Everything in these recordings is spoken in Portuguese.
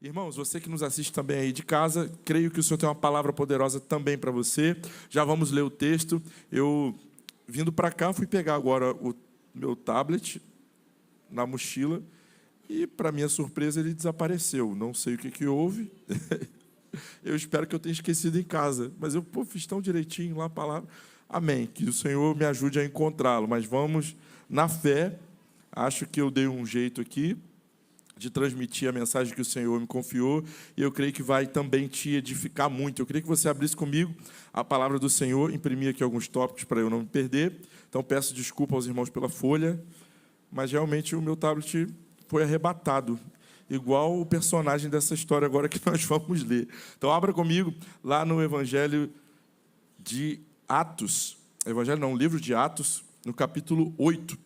Irmãos, você que nos assiste também aí de casa, creio que o Senhor tem uma palavra poderosa também para você. Já vamos ler o texto. Eu, vindo para cá, fui pegar agora o meu tablet na mochila e, para minha surpresa, ele desapareceu. Não sei o que houve. Eu espero que eu tenha esquecido em casa. Mas eu fiz tão direitinho lá a palavra. Amém. Que o Senhor me ajude a encontrá-lo. Mas vamos na fé. Acho que eu dei um jeito aqui de transmitir a mensagem que o Senhor me confiou, e eu creio que vai também te edificar muito. Eu queria que você abrisse comigo a palavra do Senhor, imprimir aqui alguns tópicos para eu não me perder. Então, peço desculpa aos irmãos pela folha, mas realmente o meu tablet foi arrebatado, igual o personagem dessa história agora que nós vamos ler. Então, abra comigo lá no Evangelho de Atos, livro de Atos, no capítulo 8.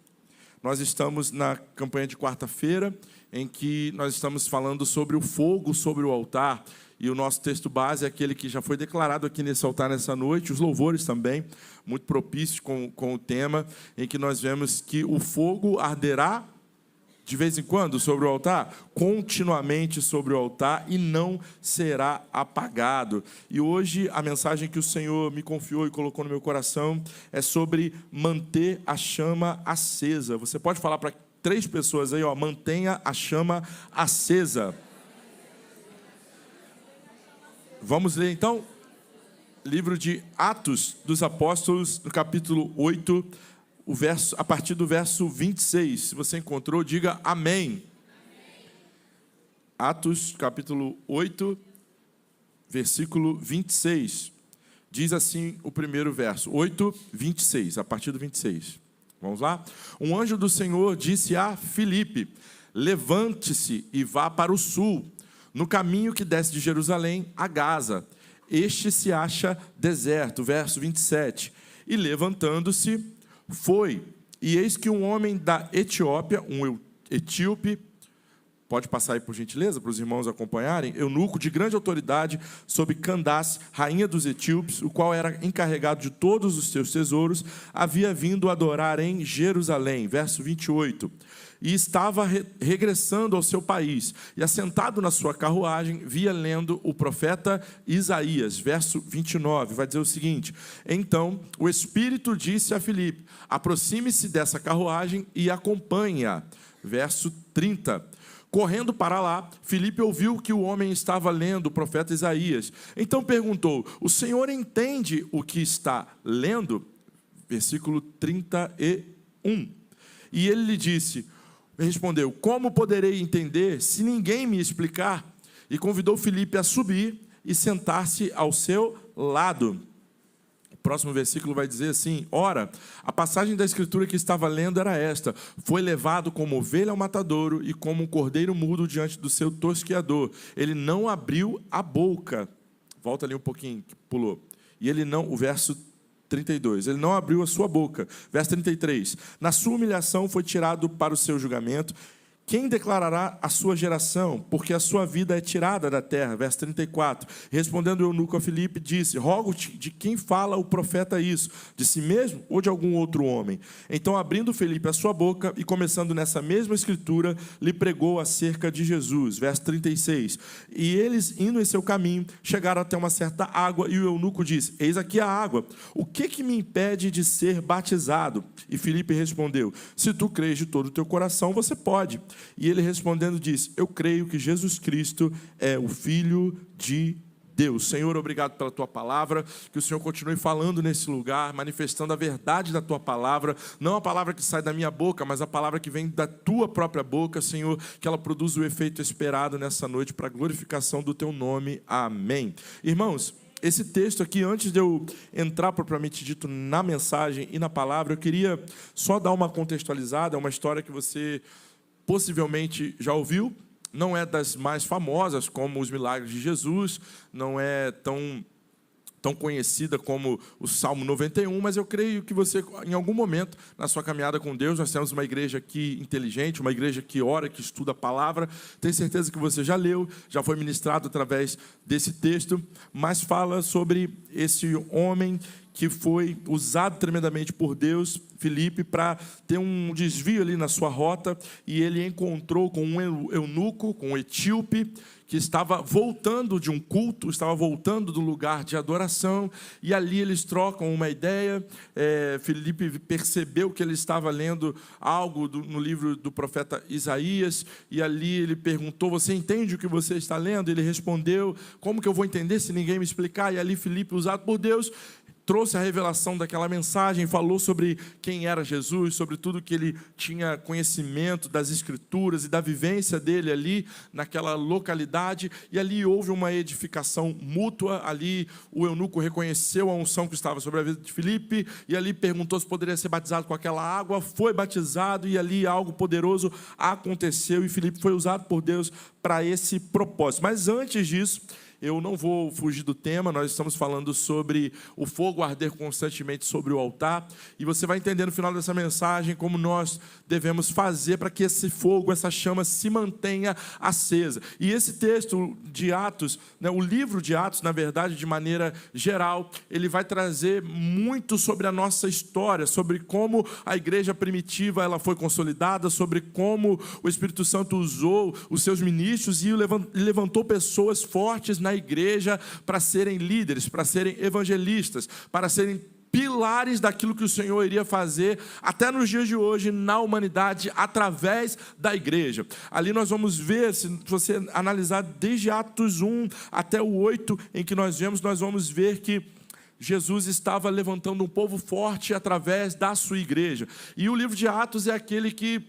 Nós estamos na campanha de quarta-feira, em que nós estamos falando sobre o fogo sobre o altar, e o nosso texto base é aquele que já foi declarado aqui nesse altar nessa noite, os louvores também, muito propícios com o tema, em que nós vemos que o fogo arderá de vez em quando sobre o altar, continuamente sobre o altar, e não será apagado. E hoje a mensagem que o Senhor me confiou e colocou no meu coração é sobre manter a chama acesa. Você pode falar para 3 pessoas aí, mantenha a chama acesa. Vamos ler então, livro de Atos dos Apóstolos, no capítulo 8, a partir do verso 26. Se você encontrou, diga amém. Amém. Atos, capítulo 8, versículo 26. Diz assim o primeiro verso, 8, 26, a partir do 26. Vamos lá? Um anjo do Senhor disse a Filipe: levante-se e vá para o sul, no caminho que desce de Jerusalém a Gaza. Este se acha deserto. Verso 27. E levantando-se, foi, e eis que um homem da Etiópia, um etíope, pode passar aí por gentileza, para os irmãos acompanharem, eunuco de grande autoridade sobre Candace, rainha dos etíopes, o qual era encarregado de todos os seus tesouros, havia vindo adorar em Jerusalém. Verso 28. E estava regressando ao seu país, e assentado na sua carruagem, via lendo o profeta Isaías. Verso 29, vai dizer o seguinte: então o Espírito disse a Filipe: aproxime-se dessa carruagem e acompanhe-a. Verso 30. Correndo para lá, Filipe ouviu que o homem estava lendo o profeta Isaías. Então perguntou: o senhor entende o que está lendo? Versículo 31. E ele lhe disse, respondeu: como poderei entender se ninguém me explicar? E convidou Filipe a subir e sentar-se ao seu lado. O próximo versículo vai dizer assim: ora, a passagem da escritura que estava lendo era esta: foi levado como ovelha ao matadouro e como um cordeiro mudo diante do seu tosqueador. Ele não abriu a boca. Volta ali um pouquinho, pulou. E ele não, o verso 32, ele não abriu a sua boca. Verso 33, na sua humilhação foi tirado para o seu julgamento. Quem declarará a sua geração? Porque a sua vida é tirada da terra. Verso 34. Respondendo o eunuco a Filipe, disse: rogo-te, de quem fala o profeta isso? De si mesmo ou de algum outro homem? Então, abrindo Filipe a sua boca e começando nessa mesma escritura, lhe pregou acerca de Jesus. Verso 36. E eles, indo em seu caminho, chegaram até uma certa água, e o eunuco disse: eis aqui a água. O que me impede de ser batizado? E Filipe respondeu: se tu crês de todo o teu coração, você pode. E ele respondendo disse: eu creio que Jesus Cristo é o Filho de Deus. Senhor, obrigado pela tua palavra, que o Senhor continue falando nesse lugar, manifestando a verdade da tua palavra, não a palavra que sai da minha boca, mas a palavra que vem da tua própria boca, Senhor, que ela produza o efeito esperado nessa noite para a glorificação do teu nome. Amém. Irmãos, esse texto aqui, antes de eu entrar propriamente dito na mensagem e na palavra, eu queria só dar uma contextualizada. É uma história que você possivelmente já ouviu, não é das mais famosas como os milagres de Jesus, não é tão conhecida como o Salmo 91, mas eu creio que você, em algum momento, na sua caminhada com Deus, nós temos uma igreja aqui inteligente, uma igreja que ora, que estuda a palavra, tenho certeza que você já leu, já foi ministrado através desse texto, mas fala sobre esse homem que foi usado tremendamente por Deus, Filipe, para ter um desvio ali na sua rota, e ele encontrou com um eunuco, com um etíope, que estava voltando de um culto, estava voltando do lugar de adoração, e ali eles trocam uma ideia. Filipe percebeu que ele estava lendo algo no livro do profeta Isaías, e ali ele perguntou: você entende o que você está lendo? Ele respondeu: como que eu vou entender se ninguém me explicar? E ali Filipe, usado por Deus, trouxe a revelação daquela mensagem, falou sobre quem era Jesus, sobre tudo que ele tinha conhecimento das Escrituras e da vivência dele ali naquela localidade, e ali houve uma edificação mútua. Ali o eunuco reconheceu a unção que estava sobre a vida de Filipe, e ali perguntou se poderia ser batizado com aquela água, foi batizado, e ali algo poderoso aconteceu, e Filipe foi usado por Deus para esse propósito. Mas antes disso, eu não vou fugir do tema. Nós estamos falando sobre o fogo arder constantemente sobre o altar, e você vai entender no final dessa mensagem como nós devemos fazer para que esse fogo, essa chama se mantenha acesa. E esse texto de Atos, o livro de Atos, na verdade, de maneira geral, ele vai trazer muito sobre a nossa história, sobre como a igreja primitiva ela foi consolidada, sobre como o Espírito Santo usou os seus ministros e levantou pessoas fortes na igreja para serem líderes, para serem evangelistas, para serem pilares daquilo que o Senhor iria fazer até nos dias de hoje na humanidade através da igreja. Ali nós vamos ver, se você analisar desde Atos 1 até o 8, em que nós vamos ver que Jesus estava levantando um povo forte através da sua igreja. E o livro de Atos é aquele que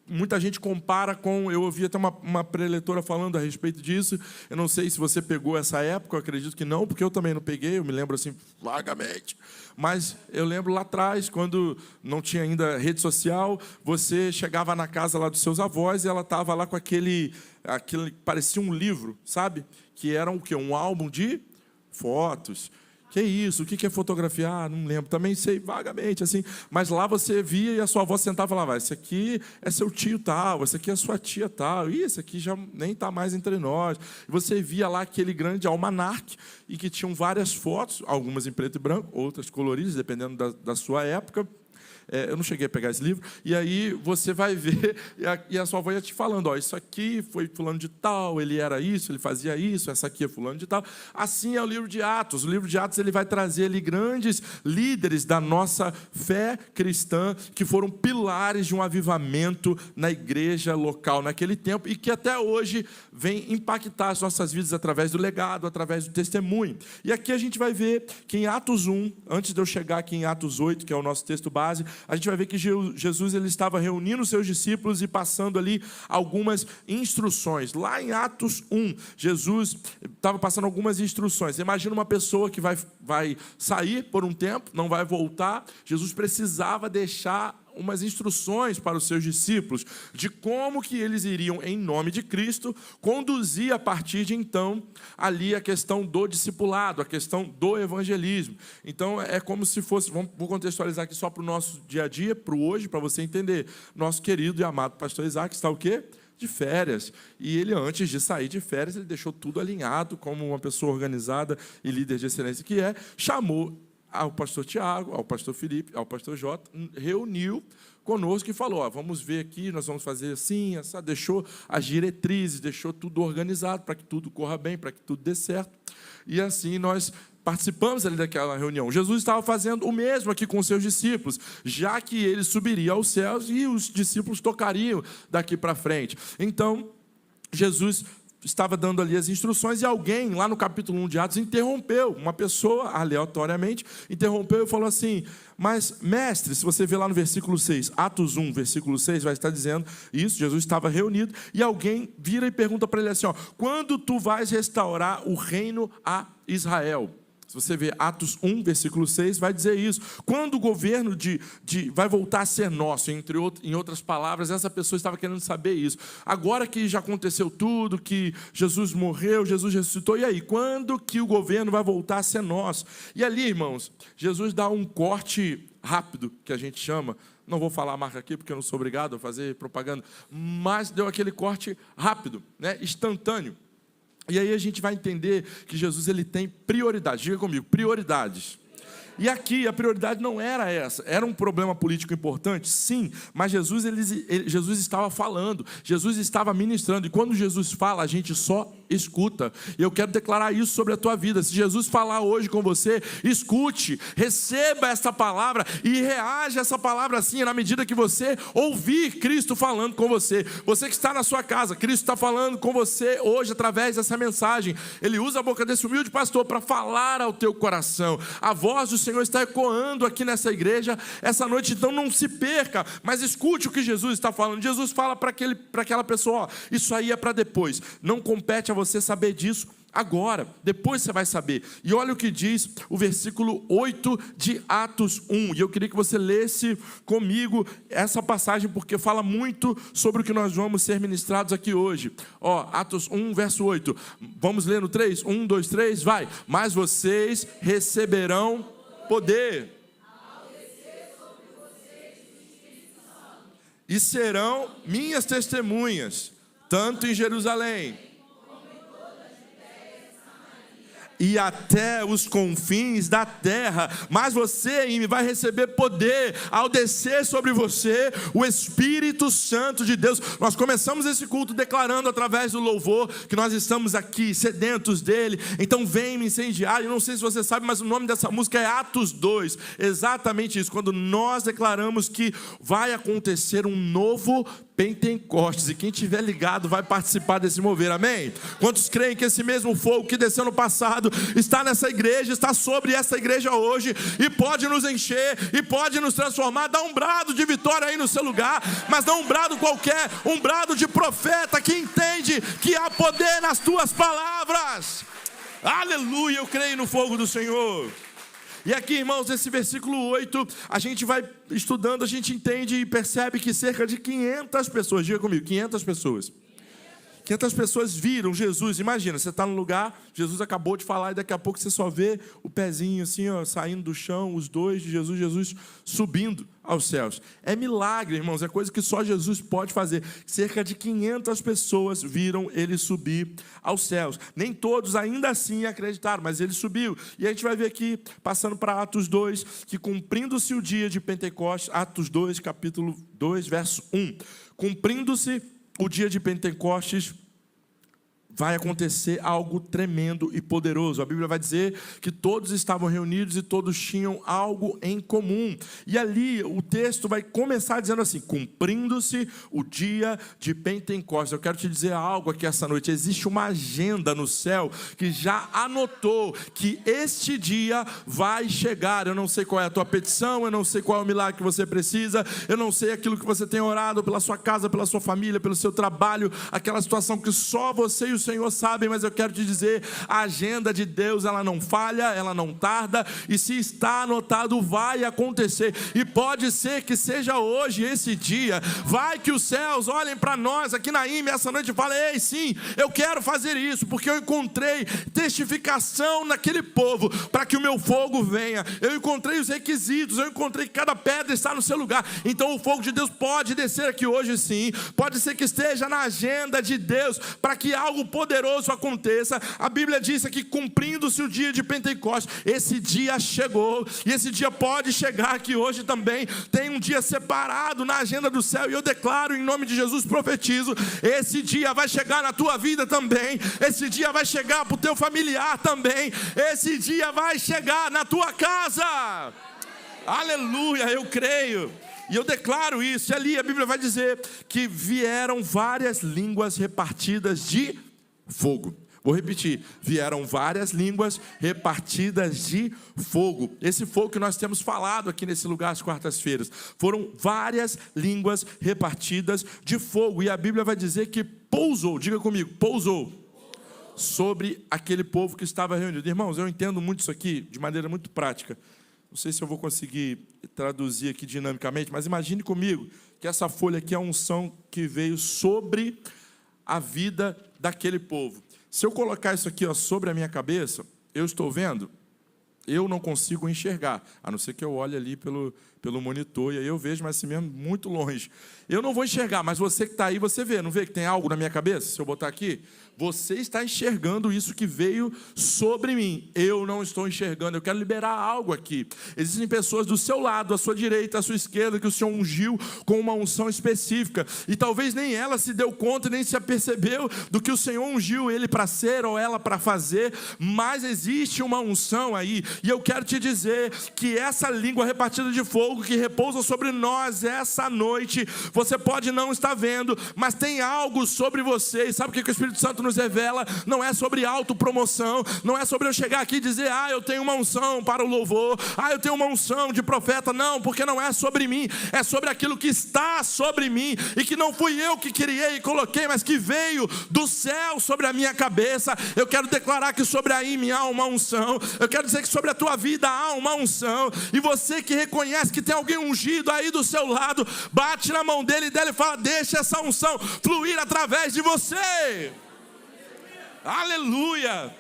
muita gente compara com... Eu ouvi até uma preletora falando a respeito disso. Eu não sei se você pegou essa época, eu acredito que não, porque eu também não peguei, eu me lembro assim vagamente. Mas eu lembro lá atrás, quando não tinha ainda rede social, você chegava na casa lá dos seus avós e ela estava lá com aquele parecia um livro, sabe? Que era o quê? Um álbum de fotos. Que isso? O que é fotografiar? Não lembro. Também sei vagamente, assim. Mas lá você via e a sua avó sentava e falava: esse aqui é seu tio tal, esse aqui é sua tia tal, e esse aqui já nem está mais entre nós. E você via lá aquele grande almanaque, e que tinham várias fotos, algumas em preto e branco, outras coloridas, dependendo da sua época. Eu não cheguei a pegar esse livro. E aí você vai ver, e a sua avó ia te falando: ó, isso aqui foi fulano de tal, ele era isso, ele fazia isso, essa aqui é fulano de tal. Assim é o livro de Atos. O livro de Atos ele vai trazer ali grandes líderes da nossa fé cristã, que foram pilares de um avivamento na igreja local naquele tempo, e que até hoje vem impactar as nossas vidas através do legado, através do testemunho. E aqui a gente vai ver que em Atos 1, antes de eu chegar aqui em Atos 8, que é o nosso texto base, a gente vai ver que Jesus ele estava reunindo os seus discípulos e passando ali algumas instruções. Lá em Atos 1, Jesus estava passando algumas instruções. Imagina uma pessoa que vai sair por um tempo, não vai voltar. Jesus precisava deixar umas instruções para os seus discípulos de como que eles iriam, em nome de Cristo, conduzir a partir de então ali a questão do discipulado, a questão do evangelismo. Então é como se fosse, vou contextualizar aqui só para o nosso dia a dia, para o hoje, para você entender. Nosso querido e amado pastor Isaac está o quê? De férias. E ele, antes de sair de férias, ele deixou tudo alinhado, como uma pessoa organizada e líder de excelência que é, chamou ao pastor Tiago, ao pastor Felipe, ao pastor Jota, reuniu conosco e falou: vamos ver aqui, nós vamos fazer assim, essa, deixou as diretrizes, deixou tudo organizado para que tudo corra bem, para que tudo dê certo. E assim nós participamos ali daquela reunião. Jesus estava fazendo o mesmo aqui com os seus discípulos, já que ele subiria aos céus e os discípulos tocariam daqui para frente. Então, Jesus estava dando ali as instruções, e alguém, lá no capítulo 1 de Atos, interrompeu. Uma pessoa, aleatoriamente, interrompeu e falou assim: mas, mestre, se você ver lá no versículo 6, Atos 1, versículo 6, vai estar dizendo isso. Jesus estava reunido, e alguém vira e pergunta para ele assim: quando tu vais restaurar o reino a Israel? Se você ver Atos 1, versículo 6, vai dizer isso. Quando o governo vai voltar a ser nosso, em outras palavras, essa pessoa estava querendo saber isso. Agora que já aconteceu tudo, que Jesus morreu, Jesus ressuscitou, e aí? Quando que o governo vai voltar a ser nosso? E ali, irmãos, Jesus dá um corte rápido, que a gente chama. Não vou falar a marca aqui, porque eu não sou obrigado a fazer propaganda, mas deu aquele corte rápido, instantâneo. E aí a gente vai entender que Jesus ele tem prioridades. Diga comigo, prioridades. E aqui a prioridade não era essa. Era um problema político importante? Sim. Mas Jesus estava falando. Jesus estava ministrando. E quando Jesus fala, a gente só escuta. E eu quero declarar isso sobre a tua vida. Se Jesus falar hoje com você, escute, receba essa palavra e reaja a essa palavra assim, na medida que você ouvir Cristo falando com você. Você que está na sua casa, Cristo está falando com você hoje através dessa mensagem. Ele usa a boca desse humilde pastor para falar ao teu coração. A voz do Senhor está ecoando aqui nessa igreja essa noite, então não se perca, mas escute o que Jesus está falando. Jesus fala para aquela pessoa, ó, isso aí é para depois, não compete a você saber disso agora, depois você vai saber. E olha o que diz o versículo 8 de Atos 1, e eu queria que você lesse comigo essa passagem, porque fala muito sobre o que nós vamos ser ministrados aqui hoje. Ó, Atos 1, verso 8, vamos ler no 3? 1, 2, 3, vai. Mas vocês receberão poder e serão minhas testemunhas, tanto em Jerusalém e até os confins da terra. Mas você vai receber poder ao descer sobre você o Espírito Santo de Deus. Nós começamos esse culto declarando através do louvor que nós estamos aqui sedentos dele. Então vem me incendiar. Eu não sei se você sabe, mas o nome dessa música é Atos 2. Exatamente isso, quando nós declaramos que vai acontecer um novo Pentecostes, e quem estiver ligado vai participar desse mover, amém? Quantos creem que esse mesmo fogo que desceu no passado está nessa igreja, está sobre essa igreja hoje, e pode nos encher, e pode nos transformar? Dá um brado de vitória aí no seu lugar, mas não um brado qualquer, um brado de profeta que entende que há poder nas tuas palavras. Aleluia, eu creio no fogo do Senhor. E aqui, irmãos, nesse versículo 8, a gente vai estudando, a gente entende e percebe que cerca de 500 pessoas, diga comigo, 500 pessoas. 500 pessoas viram Jesus. Imagina, você está no lugar, Jesus acabou de falar, e daqui a pouco você só vê o pezinho assim, ó, saindo do chão, os dois de Jesus, Jesus subindo aos céus. É milagre, irmãos, é coisa que só Jesus pode fazer. Cerca de 500 pessoas viram ele subir aos céus. Nem todos ainda assim acreditaram, mas ele subiu. E a gente vai ver aqui, passando para Atos 2, que cumprindo-se o dia de Pentecostes, Atos 2, capítulo 2, verso 1. Cumprindo-se o dia de Pentecostes, vai acontecer algo tremendo e poderoso. A Bíblia vai dizer que todos estavam reunidos e todos tinham algo em comum. E ali o texto vai começar dizendo assim: cumprindo-se o dia de Pentecostes. Eu quero te dizer algo aqui essa noite. Existe uma agenda no céu que já anotou que este dia vai chegar. Eu não sei qual é a tua petição, eu não sei qual é o milagre que você precisa, eu não sei aquilo que você tem orado pela sua casa, pela sua família, pelo seu trabalho, aquela situação que só você e o Senhor sabe, mas eu quero te dizer, a agenda de Deus, ela não falha, ela não tarda, e se está anotado, vai acontecer, e pode ser que seja hoje esse dia. Vai que os céus olhem para nós aqui na IME essa noite e falem: ei, sim, eu quero fazer isso, porque eu encontrei testificação naquele povo, para que o meu fogo venha, eu encontrei os requisitos, eu encontrei que cada pedra está no seu lugar. Então o fogo de Deus pode descer aqui hoje, sim, pode ser que esteja na agenda de Deus, para que algo poderoso aconteça. A Bíblia diz aqui, cumprindo-se o dia de Pentecostes, esse dia chegou, e esse dia pode chegar aqui hoje também. Tem um dia separado na agenda do céu, e eu declaro em nome de Jesus, profetizo, esse dia vai chegar na tua vida também, esse dia vai chegar para o teu familiar também, esse dia vai chegar na tua casa. Aleluia, eu creio. E eu declaro isso. E ali a Bíblia vai dizer que vieram várias línguas repartidas de fogo. Vou repetir, vieram várias línguas repartidas de fogo. Esse fogo que nós temos falado aqui nesse lugar às quartas-feiras. Foram várias línguas repartidas de fogo. E a Bíblia vai dizer que pousou, diga comigo, pousou sobre aquele povo que estava reunido. Irmãos, eu entendo muito isso aqui de maneira muito prática. Não sei se eu vou conseguir traduzir aqui dinamicamente, mas imagine comigo que essa folha aqui é a unção que veio sobre a vida daquele povo. Se eu colocar isso aqui, ó, sobre a minha cabeça, eu estou vendo, eu não consigo enxergar, a não ser que eu olhe ali pelo monitor, e aí eu vejo, mas assim mesmo, muito longe. Eu não vou enxergar, mas você que está aí, você vê, não vê que tem algo na minha cabeça? Se eu botar aqui, Você está enxergando isso que veio sobre mim. Eu não estou enxergando. Eu quero liberar algo aqui. Existem pessoas do seu lado, à sua direita, à sua esquerda, que o Senhor ungiu com uma unção específica. E talvez nem ela se deu conta, nem se apercebeu do que o Senhor ungiu ele para ser ou ela para fazer. Mas existe uma unção aí. E eu quero te dizer que essa língua repartida de fogo que repousa sobre nós essa noite, você pode não estar vendo, mas tem algo sobre você. E sabe o que o Espírito Santo nos revela? Não é sobre autopromoção, não é sobre eu chegar aqui e dizer, eu tenho uma unção para o louvor, eu tenho uma unção de profeta. Não, porque não é sobre mim, é sobre aquilo que está sobre mim, e que não fui eu que criei e coloquei, mas que veio do céu sobre a minha cabeça. Eu quero declarar que sobre a mim há uma unção. Eu quero dizer que sobre a tua vida há uma unção, e você que reconhece que tem alguém ungido aí do seu lado, bate na mão dele e fala, deixa essa unção fluir através de você. Aleluia!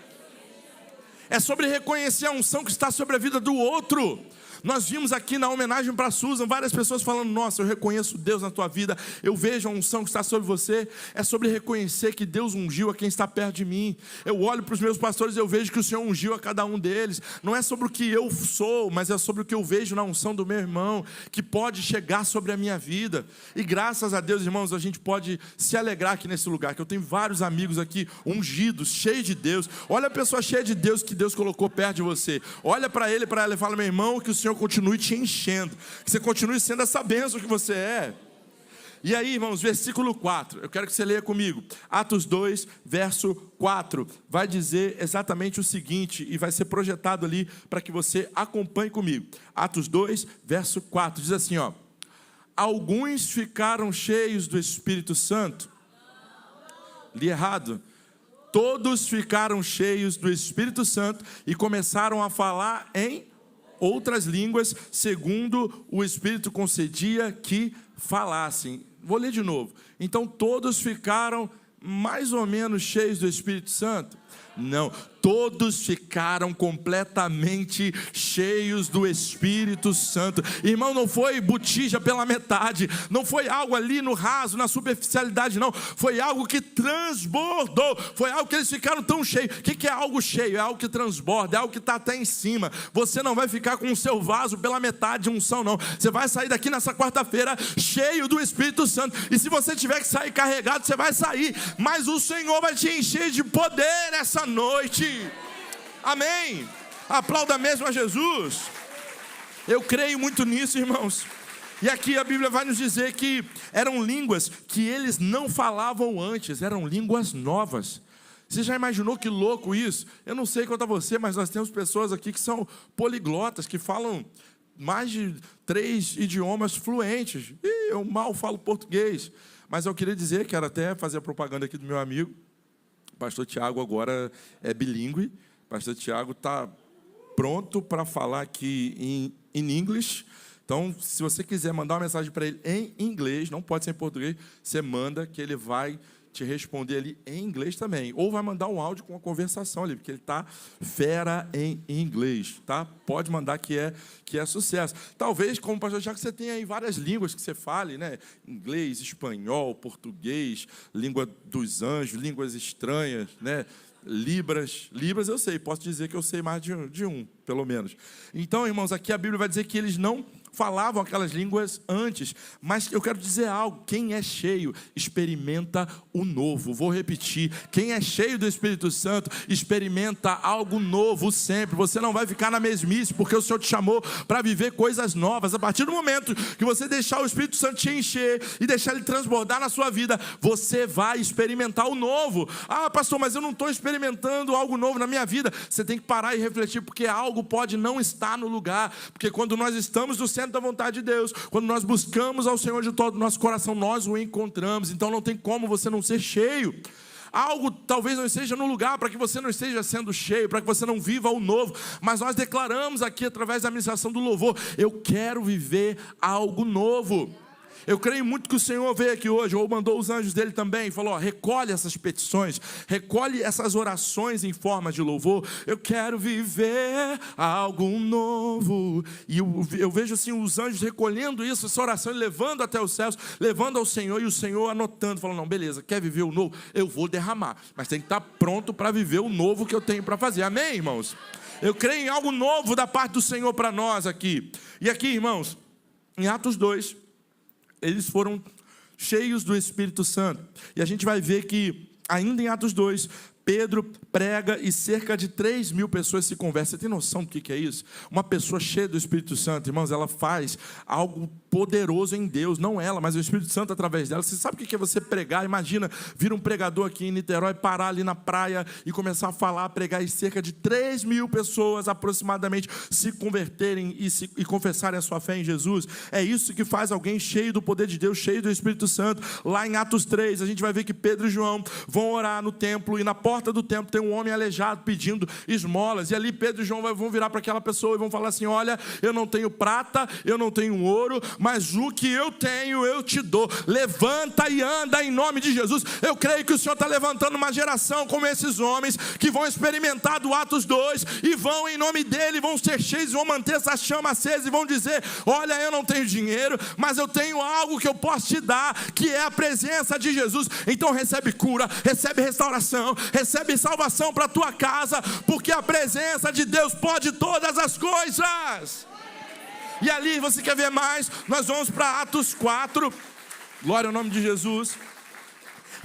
É sobre reconhecer a unção que está sobre a vida do outro. Nós vimos aqui na homenagem para Susan, várias pessoas falando, nossa, eu reconheço Deus na tua vida, eu vejo a unção que está sobre você. É sobre reconhecer que Deus ungiu a quem está perto de mim. Eu olho para os meus pastores e eu vejo que o Senhor ungiu a cada um deles. Não é sobre o que eu sou, mas é sobre o que eu vejo na unção do meu irmão, que pode chegar sobre a minha vida. E graças a Deus, irmãos, a gente pode se alegrar aqui nesse lugar, que eu tenho vários amigos aqui ungidos, cheios de Deus. Olha a pessoa cheia de Deus que Deus colocou perto de você. Olha para ele, para ela e fala, meu irmão, que o Senhor continue te enchendo, que você continue sendo essa bênção que você é. E aí, irmãos, versículo 4, eu quero que você leia comigo. Atos 2, verso 4, vai dizer exatamente o seguinte, e vai ser projetado ali para que você acompanhe comigo. Atos 2, verso 4, diz assim, alguns ficaram cheios do Espírito Santo. Li errado. Todos ficaram cheios do Espírito Santo e começaram a falar em outras línguas, segundo o Espírito concedia que falassem. Vou ler de novo. Então todos ficaram mais ou menos cheios do Espírito Santo? Não, todos ficaram completamente cheios do Espírito Santo. Irmão, não foi botija pela metade, não foi algo ali no raso, na superficialidade, não. Foi algo que transbordou, foi algo que eles ficaram tão cheios. O que é algo cheio? É algo que transborda, é algo que está até em cima. Você não vai ficar com o seu vaso pela metade de unção, não. Você vai sair daqui nessa quarta-feira cheio do Espírito Santo. E se você tiver que sair carregado, você vai sair. Mas o Senhor vai te encher de poder essa noite. Amém? Aplauda mesmo a Jesus. Eu creio muito nisso, irmãos. E aqui a Bíblia vai nos dizer que eram línguas que eles não falavam antes, eram línguas novas. Você já imaginou que louco isso? Eu não sei quanto a você, mas nós temos pessoas aqui que são poliglotas, que falam mais de 3 idiomas fluentes. E eu mal falo português. Mas eu queria dizer, quero até fazer a propaganda aqui do meu amigo, o pastor Tiago agora é bilíngue. O pastor Tiago está pronto para falar aqui em inglês. Então, se você quiser mandar uma mensagem para ele em inglês, não pode ser em português, você manda que ele vai te responder ali em inglês também. Ou vai mandar um áudio com uma conversação ali, porque ele está fera em inglês, tá? Pode mandar que é sucesso. Talvez, como pastor Tiago, você tenha aí várias línguas que você fale, né? Inglês, espanhol, português, língua dos anjos, línguas estranhas, né? Libras eu sei, posso dizer que eu sei mais de um, pelo menos. Então, irmãos, aqui a Bíblia vai dizer que eles não falavam aquelas línguas antes, mas eu quero dizer algo, quem é cheio, experimenta o novo. Vou repetir, quem é cheio do Espírito Santo, experimenta algo novo sempre. Você não vai ficar na mesmice, porque o Senhor te chamou para viver coisas novas. A partir do momento que você deixar o Espírito Santo te encher e deixar ele transbordar na sua vida, você vai experimentar o novo. Ah, pastor, mas eu não estou experimentando algo novo na minha vida. Você tem que parar e refletir, porque algo pode não estar no lugar, porque quando nós estamos no centro da vontade de Deus, quando nós buscamos ao Senhor de todo o nosso coração, nós o encontramos. Então não tem como você não ser cheio. Algo talvez não esteja no lugar para que você não esteja sendo cheio, para que você não viva o novo, mas nós declaramos aqui através da administração do louvor, eu quero viver algo novo. Eu creio muito que o Senhor veio aqui hoje, ou mandou os anjos dele também, e falou, ó, recolhe essas petições, recolhe essas orações em forma de louvor. Eu quero viver algo novo. E eu vejo assim os anjos recolhendo isso, essa oração, e levando até os céus, levando ao Senhor, e o Senhor anotando, falando, não, beleza, quer viver o novo? Eu vou derramar, mas tem que estar pronto para viver o novo que eu tenho para fazer. Amém, irmãos? Eu creio em algo novo da parte do Senhor para nós aqui. E aqui, irmãos, em Atos 2, eles foram cheios do Espírito Santo. E a gente vai ver que, ainda em Atos 2, Pedro prega e cerca de 3.000 pessoas se convertem. Você tem noção do que é isso? Uma pessoa cheia do Espírito Santo, irmãos, ela faz algo poderoso em Deus. Não ela, mas o Espírito Santo através dela. Você sabe o que é você pregar? Imagina, vir um pregador aqui em Niterói, parar ali na praia e começar a falar, pregar, e cerca de 3.000 pessoas aproximadamente se converterem e confessarem a sua fé em Jesus. É isso que faz alguém cheio do poder de Deus, cheio do Espírito Santo. Lá em Atos 3, a gente vai ver que Pedro e João vão orar no templo, e na porta do templo tem um homem aleijado pedindo esmolas, e ali Pedro e João vão virar para aquela pessoa e vão falar assim, olha, eu não tenho prata, eu não tenho ouro, mas o que eu tenho eu te dou, levanta e anda em nome de Jesus. Eu creio que o Senhor está levantando uma geração como esses homens, que vão experimentar do Atos 2, e vão em nome dele, vão ser cheios, vão manter essa chama acesa, e vão dizer, olha, eu não tenho dinheiro, mas eu tenho algo que eu posso te dar, que é a presença de Jesus. Então recebe cura, recebe restauração, recebe salvação para a tua casa, porque a presença de Deus pode todas as coisas. E ali, você quer ver mais? Nós vamos para Atos 4, glória ao nome de Jesus.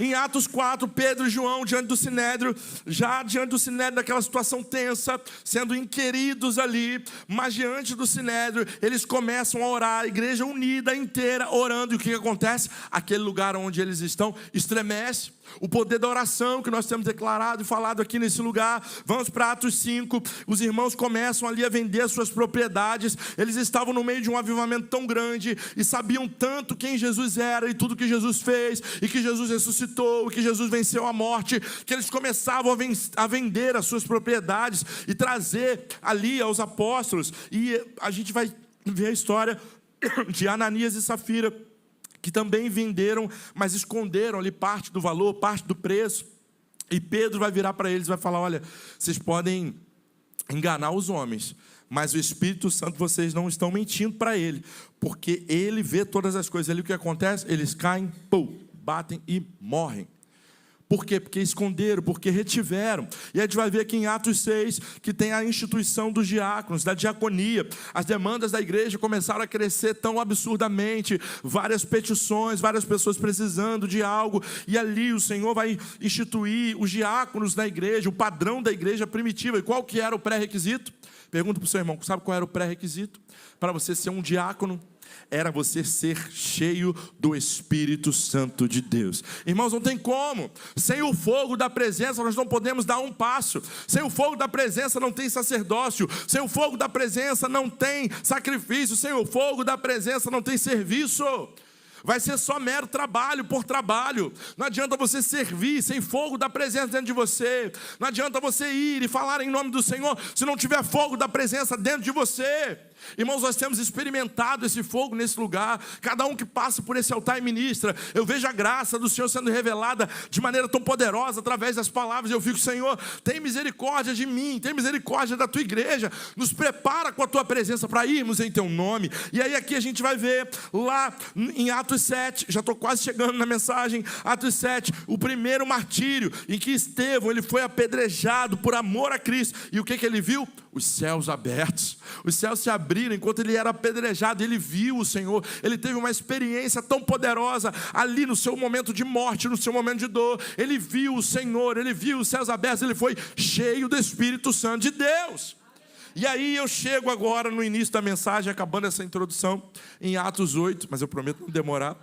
Em Atos 4, Pedro e João diante do Sinédrio, já diante do Sinédrio, daquela situação tensa, sendo inquiridos ali, mas diante do Sinédrio, eles começam a orar, a igreja unida, inteira, orando, e o que acontece? Aquele lugar onde eles estão estremece. O poder da oração que nós temos declarado e falado aqui nesse lugar. Vamos para Atos 5, os irmãos começam ali a vender as suas propriedades. Eles estavam no meio de um avivamento tão grande, e sabiam tanto quem Jesus era, e tudo que Jesus fez, e que Jesus ressuscitou, e que Jesus venceu a morte, que eles começavam a vender as suas propriedades, e trazer ali aos apóstolos. E a gente vai ver a história de Ananias e Safira, que também venderam, mas esconderam ali parte do valor, parte do preço. E Pedro vai virar para eles e vai falar, olha, vocês podem enganar os homens, mas o Espírito Santo, vocês não estão mentindo para ele, porque ele vê todas as coisas. Ali o que acontece? Eles caem, batem e morrem. Por quê? Porque esconderam, porque retiveram. E a gente vai ver aqui em Atos 6, que tem a instituição dos diáconos, da diaconia. As demandas da igreja começaram a crescer tão absurdamente, várias petições, várias pessoas precisando de algo, e ali o Senhor vai instituir os diáconos da igreja, o padrão da igreja primitiva. E qual que era o pré-requisito? Pergunta para o seu irmão, sabe qual era o pré-requisito para você ser um diácono? Era você ser cheio do Espírito Santo de Deus. Irmãos, não tem como. Sem o fogo da presença, nós não podemos dar um passo. Sem o fogo da presença, não tem sacerdócio. Sem o fogo da presença, não tem sacrifício. Sem o fogo da presença, não tem serviço. Vai ser só mero trabalho por trabalho. Não adianta você servir sem fogo da presença dentro de você. Não adianta você ir e falar em nome do Senhor se não tiver fogo da presença dentro de você. Irmãos, nós temos experimentado esse fogo nesse lugar. Cada um que passa por esse altar e ministra, eu vejo a graça do Senhor sendo revelada de maneira tão poderosa através das palavras. Eu fico, Senhor, tem misericórdia de mim, tem misericórdia da tua igreja, nos prepara com a tua presença para irmos em teu nome. E aí aqui a gente vai ver lá em Atos 7, já estou quase chegando na mensagem, Atos 7, o primeiro martírio, em que Estevão ele foi apedrejado por amor a Cristo. E o que ele viu? Os céus abertos. Os céus se abriram enquanto ele era apedrejado. Ele viu o Senhor. Ele teve uma experiência tão poderosa ali no seu momento de morte, no seu momento de dor. Ele viu o Senhor, ele viu os céus abertos. Ele foi cheio do Espírito Santo de Deus. E aí eu chego agora no início da mensagem, acabando essa introdução, em Atos 8, mas eu prometo não demorar,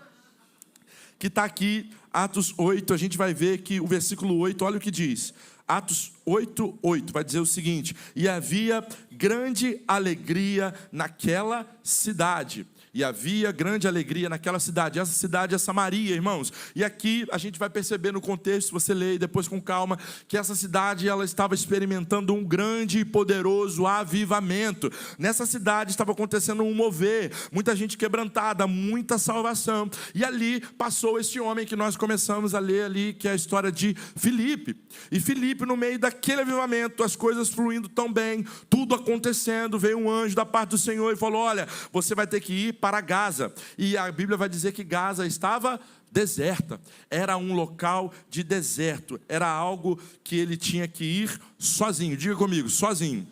que está aqui, Atos 8, a gente vai ver que o versículo 8, olha o que diz. Atos 8:8 vai dizer o seguinte: e havia grande alegria naquela cidade, E havia grande alegria naquela cidade. Essa cidade é Samaria, irmãos. E aqui a gente vai perceber no contexto, você lê depois com calma, que essa cidade ela estava experimentando um grande e poderoso avivamento. Nessa cidade estava acontecendo um mover, muita gente quebrantada, muita salvação. E ali passou esse homem que nós começamos a ler ali, que é a história de Filipe. E Filipe, no meio daquele avivamento, as coisas fluindo tão bem, tudo acontecendo, veio um anjo da parte do Senhor e falou: olha, você vai ter que ir para Gaza. E a Bíblia vai dizer que Gaza estava deserta, era um local de deserto, era algo que ele tinha que ir sozinho. Diga comigo, sozinho.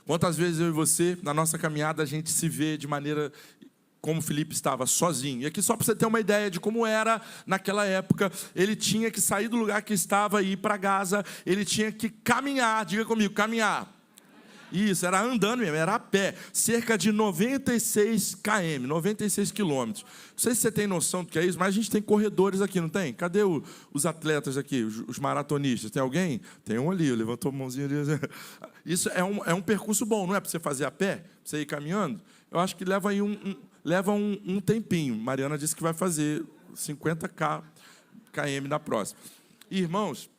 Quantas vezes eu e você, na nossa caminhada, a gente se vê de maneira como Filipe estava, sozinho. E aqui só para você ter uma ideia de como era naquela época, ele tinha que sair do lugar que estava e ir para Gaza, ele tinha que caminhar, diga comigo, caminhar. Isso, era andando mesmo, era a pé, cerca de 96 km, 96 quilômetros. Não sei se você tem noção do que é isso, mas a gente tem corredores aqui, não tem? Cadê os atletas aqui, os maratonistas? Tem alguém? Tem um ali, levantou a mãozinha ali. Isso é um percurso bom, não é para você fazer a pé, para você ir caminhando? Eu acho que leva aí um tempinho. Mariana disse que vai fazer 50 km na próxima. Irmãos,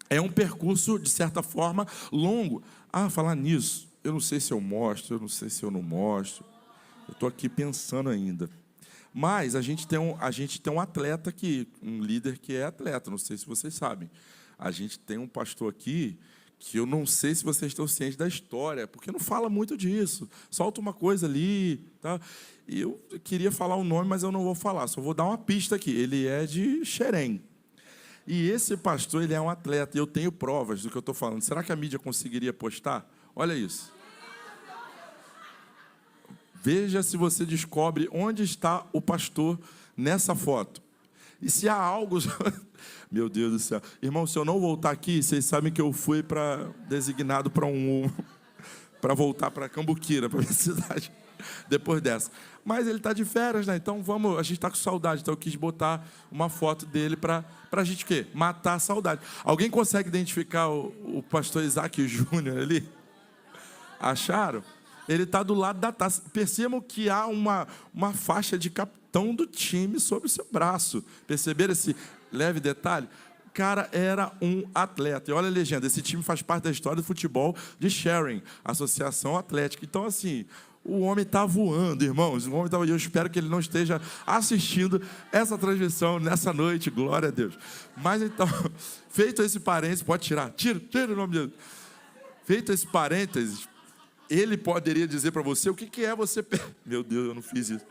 é um percurso, de certa forma, longo. Falar nisso, eu não sei se eu mostro, eu não sei se eu não mostro. Eu estou aqui pensando ainda. Mas a gente tem um atleta aqui, um líder que é atleta, não sei se vocês sabem. A gente tem um pastor aqui que eu não sei se vocês estão cientes da história, porque não fala muito disso. Solta uma coisa ali, tá? E eu queria falar o nome, mas eu não vou falar, só vou dar uma pista aqui. Ele é de Xerém. E esse pastor, ele é um atleta, e eu tenho provas do que eu estou falando. Será que a mídia conseguiria postar? Olha isso. Veja se você descobre onde está o pastor nessa foto. E se há algo... Meu Deus do céu. Irmão, se eu não voltar aqui, vocês sabem que eu fui designado para voltar para Cambuquira, para a minha cidade, depois dessa. Mas ele está de férias, né? Então a gente está com saudade. Então eu quis botar uma foto dele para a gente o quê? Matar a saudade. Alguém consegue identificar o pastor Isaac Júnior ali? Acharam? Ele está do lado da taça. Percebam que há uma faixa de capitão do time sobre o seu braço. Perceberam esse leve detalhe? O cara era um atleta. E olha a legenda, esse time faz parte da história do futebol de Sharon, Associação Atlética. Então, assim, o homem está voando, irmãos. O homem tá... Eu espero que ele não esteja assistindo essa transmissão nessa noite. Glória a Deus. Mas, então, feito esse parênteses, pode tirar. Tira o nome dele. Feito esse parênteses, ele poderia dizer para você o que é você... Meu Deus, eu não fiz isso.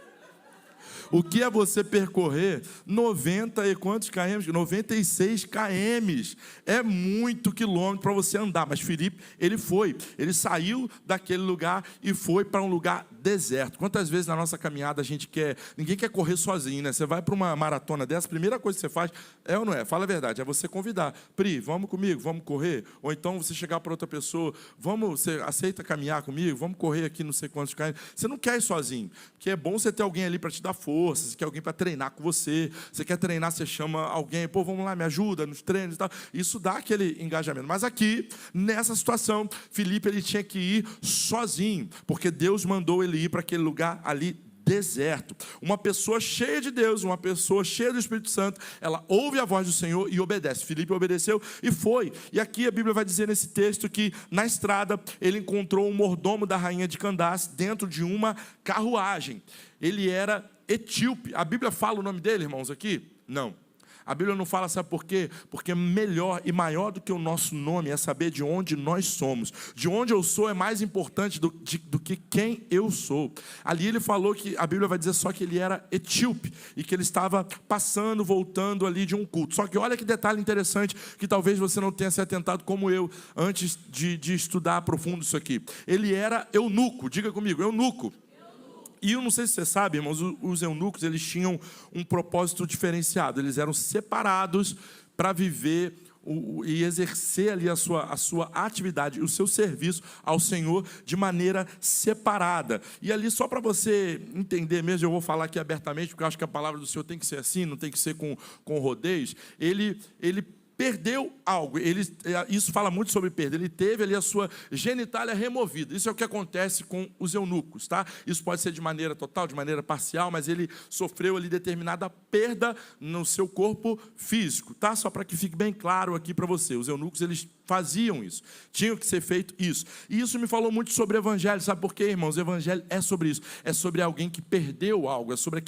O que é você percorrer 90 e quantos km? 96 km. É muito quilômetro para você andar. Mas Filipe, ele saiu daquele lugar e foi para um lugar deserto. Quantas vezes na nossa caminhada ninguém quer correr sozinho, né? Você vai para uma maratona dessa, a primeira coisa que você faz, é ou não é? Fala a verdade, é você convidar. Pri, vamos comigo, vamos correr? Ou então você chegar para outra pessoa, você aceita caminhar comigo? Vamos correr aqui não sei quantos km. Você não quer ir sozinho, porque é bom você ter alguém ali para te dar força, você quer alguém para treinar com você, você quer treinar, você chama alguém, vamos lá, me ajuda nos treinos e tal. Isso dá aquele engajamento. Mas aqui, nessa situação, Filipe ele tinha que ir sozinho, porque Deus mandou ele ir para aquele lugar ali deserto. Uma pessoa cheia de Deus, uma pessoa cheia do Espírito Santo, ela ouve a voz do Senhor e obedece. Filipe obedeceu e foi. E aqui a Bíblia vai dizer nesse texto que na estrada ele encontrou um mordomo da rainha de Candace dentro de uma carruagem. Ele era etíope. A Bíblia fala o nome dele, irmãos, aqui? Não. A Bíblia não fala, sabe por quê? Porque melhor e maior do que o nosso nome é saber de onde nós somos. De onde eu sou é mais importante do que quem eu sou. Ali ele falou que, a Bíblia vai dizer só que ele era etíope e que ele estava passando, voltando ali de um culto. Só que olha que detalhe interessante, que talvez você não tenha se atentado como eu, antes de estudar a profundo isso aqui. Ele era eunuco, diga comigo, eunuco. E eu não sei se você sabe, irmãos, os eunucos, eles tinham um propósito diferenciado. Eles eram separados para viver e exercer ali a sua atividade, o seu serviço ao Senhor de maneira separada. E ali, só para você entender mesmo, eu vou falar aqui abertamente, porque eu acho que a palavra do Senhor tem que ser assim, não tem que ser com rodeios. Ele perdeu algo. Isso fala muito sobre perda. Ele teve ali a sua genitália removida. Isso é o que acontece com os eunucos, tá? Isso pode ser de maneira total, de maneira parcial, mas ele sofreu ali determinada perda no seu corpo físico, tá? Só para que fique bem claro aqui para você. Os eunucos, eles faziam isso. Tinha que ser feito isso. E isso me falou muito sobre o evangelho. Sabe por quê, irmãos? O evangelho é sobre isso. É sobre alguém que perdeu algo. É sobre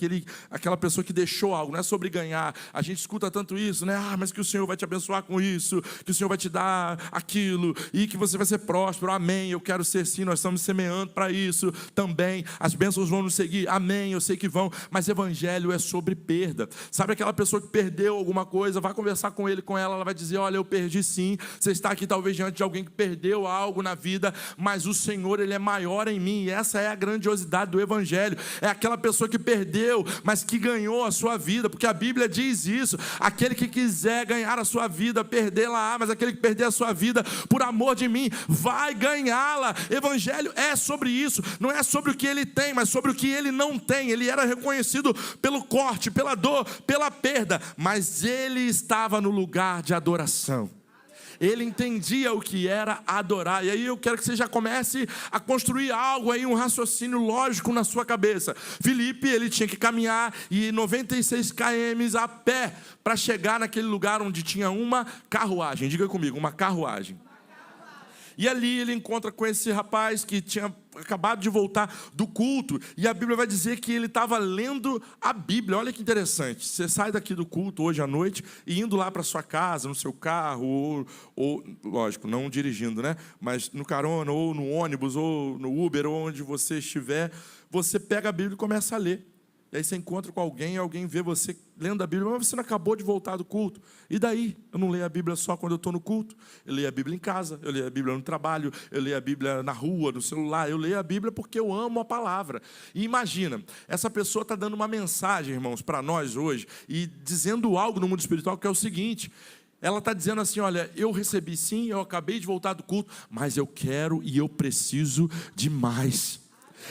aquela pessoa que deixou algo. Não é sobre ganhar. A gente escuta tanto isso, né? Mas que o Senhor vai te abençoar com isso, que o Senhor vai te dar aquilo, e que você vai ser próspero. Amém. Eu quero ser sim. Nós estamos semeando para isso também. As bênçãos vão nos seguir. Amém. Eu sei que vão. Mas evangelho é sobre perda. Sabe aquela pessoa que perdeu alguma coisa? Vai conversar com ele, com ela. Ela vai dizer: olha, eu perdi sim. Você está aqui talvez diante de alguém que perdeu algo na vida, mas o Senhor, Ele é maior em mim, e essa é a grandiosidade do evangelho. É aquela pessoa que perdeu, mas que ganhou a sua vida, porque a Bíblia diz isso: aquele que quiser ganhar a sua vida, perdê-la, mas aquele que perder a sua vida por amor de mim, vai ganhá-la. Evangelho é sobre isso, não é sobre o que ele tem, mas sobre o que ele não tem. Ele era reconhecido pelo corte, pela dor, pela perda, mas ele estava no lugar de adoração. Ele entendia o que era adorar. E aí eu quero que você já comece a construir algo aí, um raciocínio lógico na sua cabeça. Filipe, ele tinha que caminhar 96 km a pé para chegar naquele lugar onde tinha uma carruagem. Diga comigo, uma carruagem. E ali ele encontra com esse rapaz que tinha acabado de voltar do culto, e a Bíblia vai dizer que ele estava lendo a Bíblia. Olha que interessante. Você sai daqui do culto hoje à noite e indo lá para sua casa, no seu carro, ou lógico, não dirigindo, né? Mas no carona, ou no ônibus, ou no Uber, ou onde você estiver, você pega a Bíblia e começa a ler. E aí você encontra com alguém, e alguém vê você lendo a Bíblia, mas você não acabou de voltar do culto. E daí? Eu não leio a Bíblia só quando eu estou no culto. Eu leio a Bíblia em casa, eu leio a Bíblia no trabalho, eu leio a Bíblia na rua, no celular. Eu leio a Bíblia porque eu amo a palavra. E imagina, essa pessoa está dando uma mensagem, irmãos, para nós hoje, e dizendo algo no mundo espiritual que é o seguinte: ela está dizendo assim: olha, eu recebi sim, eu acabei de voltar do culto, mas eu quero e eu preciso de mais.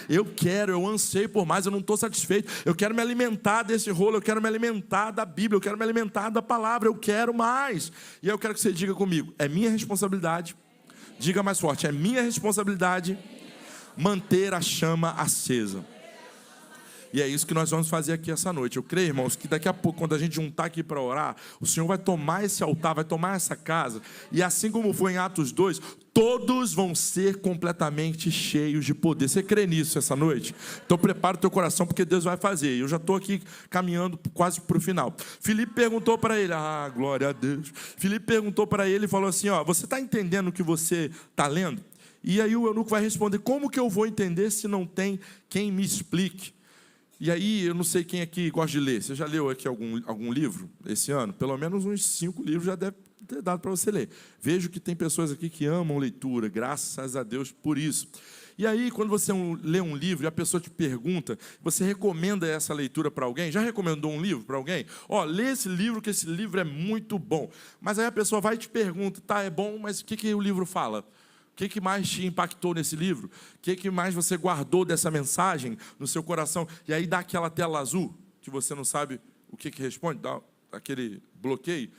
Eu quero, eu anseio por mais, eu não estou satisfeito. Eu quero me alimentar desse rolo, eu quero me alimentar da Bíblia, eu quero me alimentar da palavra, eu quero mais. E eu quero que você diga comigo: é minha responsabilidade, diga mais forte, é minha responsabilidade manter a chama acesa. E é isso que nós vamos fazer aqui essa noite. Eu creio, irmãos, que daqui a pouco, quando a gente juntar aqui para orar, o Senhor vai tomar esse altar, vai tomar essa casa, e assim como foi em Atos 2, todos vão ser completamente cheios de poder. Você crê nisso essa noite? Então prepara o teu coração, porque Deus vai fazer. Eu já estou aqui caminhando quase para o final. Filipe perguntou para ele, glória a Deus. Filipe perguntou para ele e falou assim: você está entendendo o que você está lendo? E aí o eunuco vai responder: como que eu vou entender se não tem quem me explique? E aí, eu não sei quem aqui gosta de ler. Você já leu aqui algum livro esse ano? Pelo menos uns 5 livros já deve ter dado para você ler. Vejo que tem pessoas aqui que amam leitura, graças a Deus por isso. E aí, quando você lê um livro e a pessoa te pergunta, você recomenda essa leitura para alguém? Já recomendou um livro para alguém? Lê esse livro, que esse livro é muito bom. Mas aí a pessoa vai e te pergunta: tá, é bom, mas o que o livro fala? O que mais te impactou nesse livro? O que mais você guardou dessa mensagem no seu coração? E aí dá aquela tela azul, que você não sabe o que responde, dá aquele bloqueio.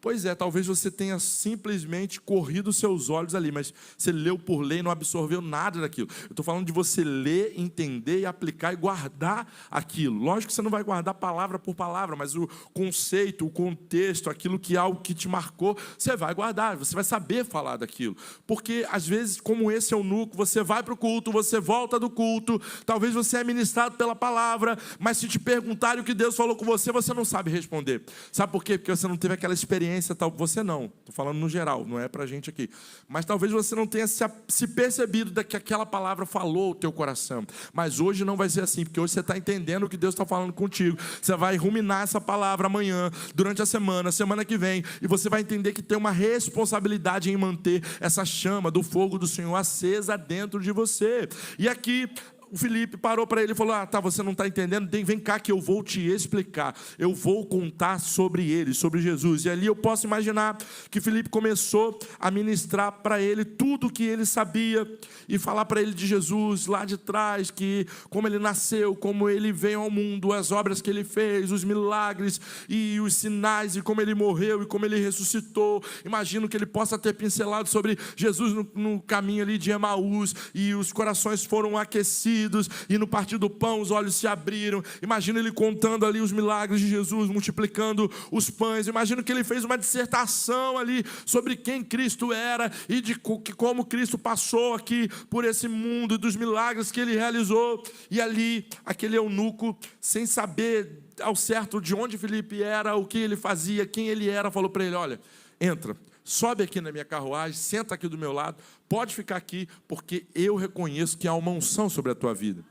Pois é, talvez você tenha simplesmente corrido seus olhos ali, mas você leu por ler e não absorveu nada daquilo. Eu estou falando de você ler, entender e aplicar e guardar aquilo. Lógico que você não vai guardar palavra por palavra, mas o conceito, o contexto, aquilo que é algo que te marcou, você vai guardar, você vai saber falar daquilo. Porque, às vezes, como esse eunuco, você vai para o culto, você volta do culto, talvez você é ministrado pela palavra, mas se te perguntarem o que Deus falou com você, você não sabe responder. Sabe por quê? Porque você não teve aquela experiência. Você não, estou falando no geral, não é para a gente aqui, mas talvez você não tenha se percebido que aquela palavra falou o teu coração, mas hoje não vai ser assim, porque hoje você está entendendo o que Deus está falando contigo. Você vai ruminar essa palavra amanhã, durante a semana que vem, e você vai entender que tem uma responsabilidade em manter essa chama do fogo do Senhor acesa dentro de você. E aqui o Filipe parou para ele e falou: tá, você não está entendendo? Vem cá que eu vou te explicar. Eu vou contar sobre ele, sobre Jesus. E ali eu posso imaginar que Filipe começou a ministrar para ele tudo o que ele sabia e falar para ele de Jesus lá de trás, que como ele nasceu, como ele veio ao mundo, as obras que ele fez, os milagres e os sinais, e como ele morreu e como ele ressuscitou. Imagino que ele possa ter pincelado sobre Jesus no caminho ali de Emaús, e os corações foram aquecidos, e no partir do pão os olhos se abriram. Imagino ele contando ali os milagres de Jesus, multiplicando os pães. Imagino que ele fez uma dissertação ali sobre quem Cristo era e de como Cristo passou aqui por esse mundo, e dos milagres que ele realizou. E ali aquele eunuco, sem saber ao certo de onde Filipe era, o que ele fazia, quem ele era, falou para ele: olha, entra, sobe aqui na minha carruagem, senta aqui do meu lado, pode ficar aqui, porque eu reconheço que há uma unção sobre a tua vida.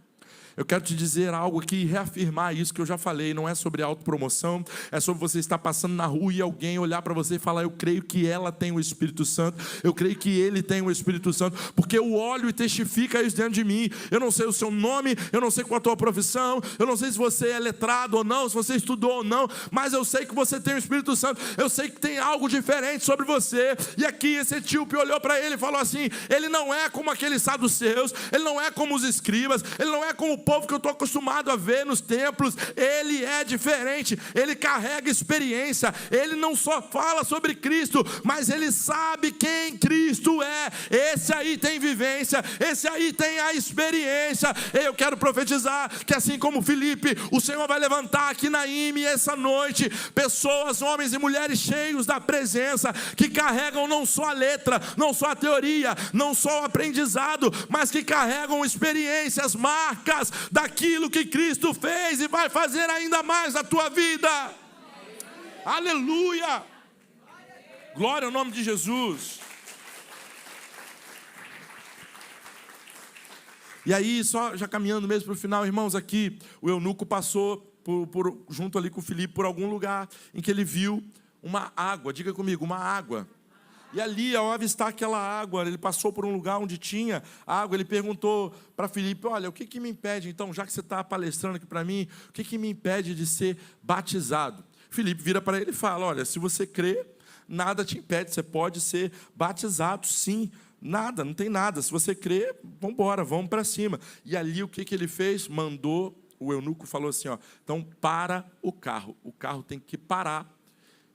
Eu quero te dizer algo aqui, reafirmar isso que eu já falei. Não é sobre autopromoção, é sobre você estar passando na rua e alguém olhar para você e falar: eu creio que ela tem o Espírito Santo, eu creio que ele tem o Espírito Santo, porque eu olho e testifica isso dentro de mim. Eu não sei o seu nome, eu não sei qual a tua profissão, eu não sei se você é letrado ou não, se você estudou ou não, mas eu sei que você tem o Espírito Santo, eu sei que tem algo diferente sobre você. E aqui esse etíope olhou para ele e falou assim: ele não é como aqueles saduceus, ele não é como os escribas, ele não é como o povo que eu estou acostumado a ver nos templos. Ele é diferente, ele carrega experiência, ele não só fala sobre Cristo, mas ele sabe quem Cristo é. Esse aí tem vivência, esse aí tem a experiência. Eu quero profetizar que assim como Filipe, o Senhor vai levantar aqui na IME essa noite pessoas, homens e mulheres cheios da presença, que carregam não só a letra, não só a teoria, não só o aprendizado, mas que carregam experiências, marcas daquilo que Cristo fez e vai fazer ainda mais na tua vida. Aleluia! Glória ao nome de Jesus. E aí, só já caminhando mesmo para o final, irmãos, aqui o eunuco passou junto ali com o Filipe por algum lugar em que ele viu uma água. Diga comigo, uma água. E ali, ao avistar aquela água, ele passou por um lugar onde tinha água. Ele perguntou para Filipe: olha, o que me impede, então, já que você está palestrando aqui para mim, o que me impede de ser batizado? Filipe vira para ele e fala: olha, se você crê, nada te impede, você pode ser batizado, sim. Nada, não tem nada. Se você crê, vamos embora, vamos para cima. E ali o que ele fez? Mandou, o eunuco falou assim: ó, então para o carro tem que parar.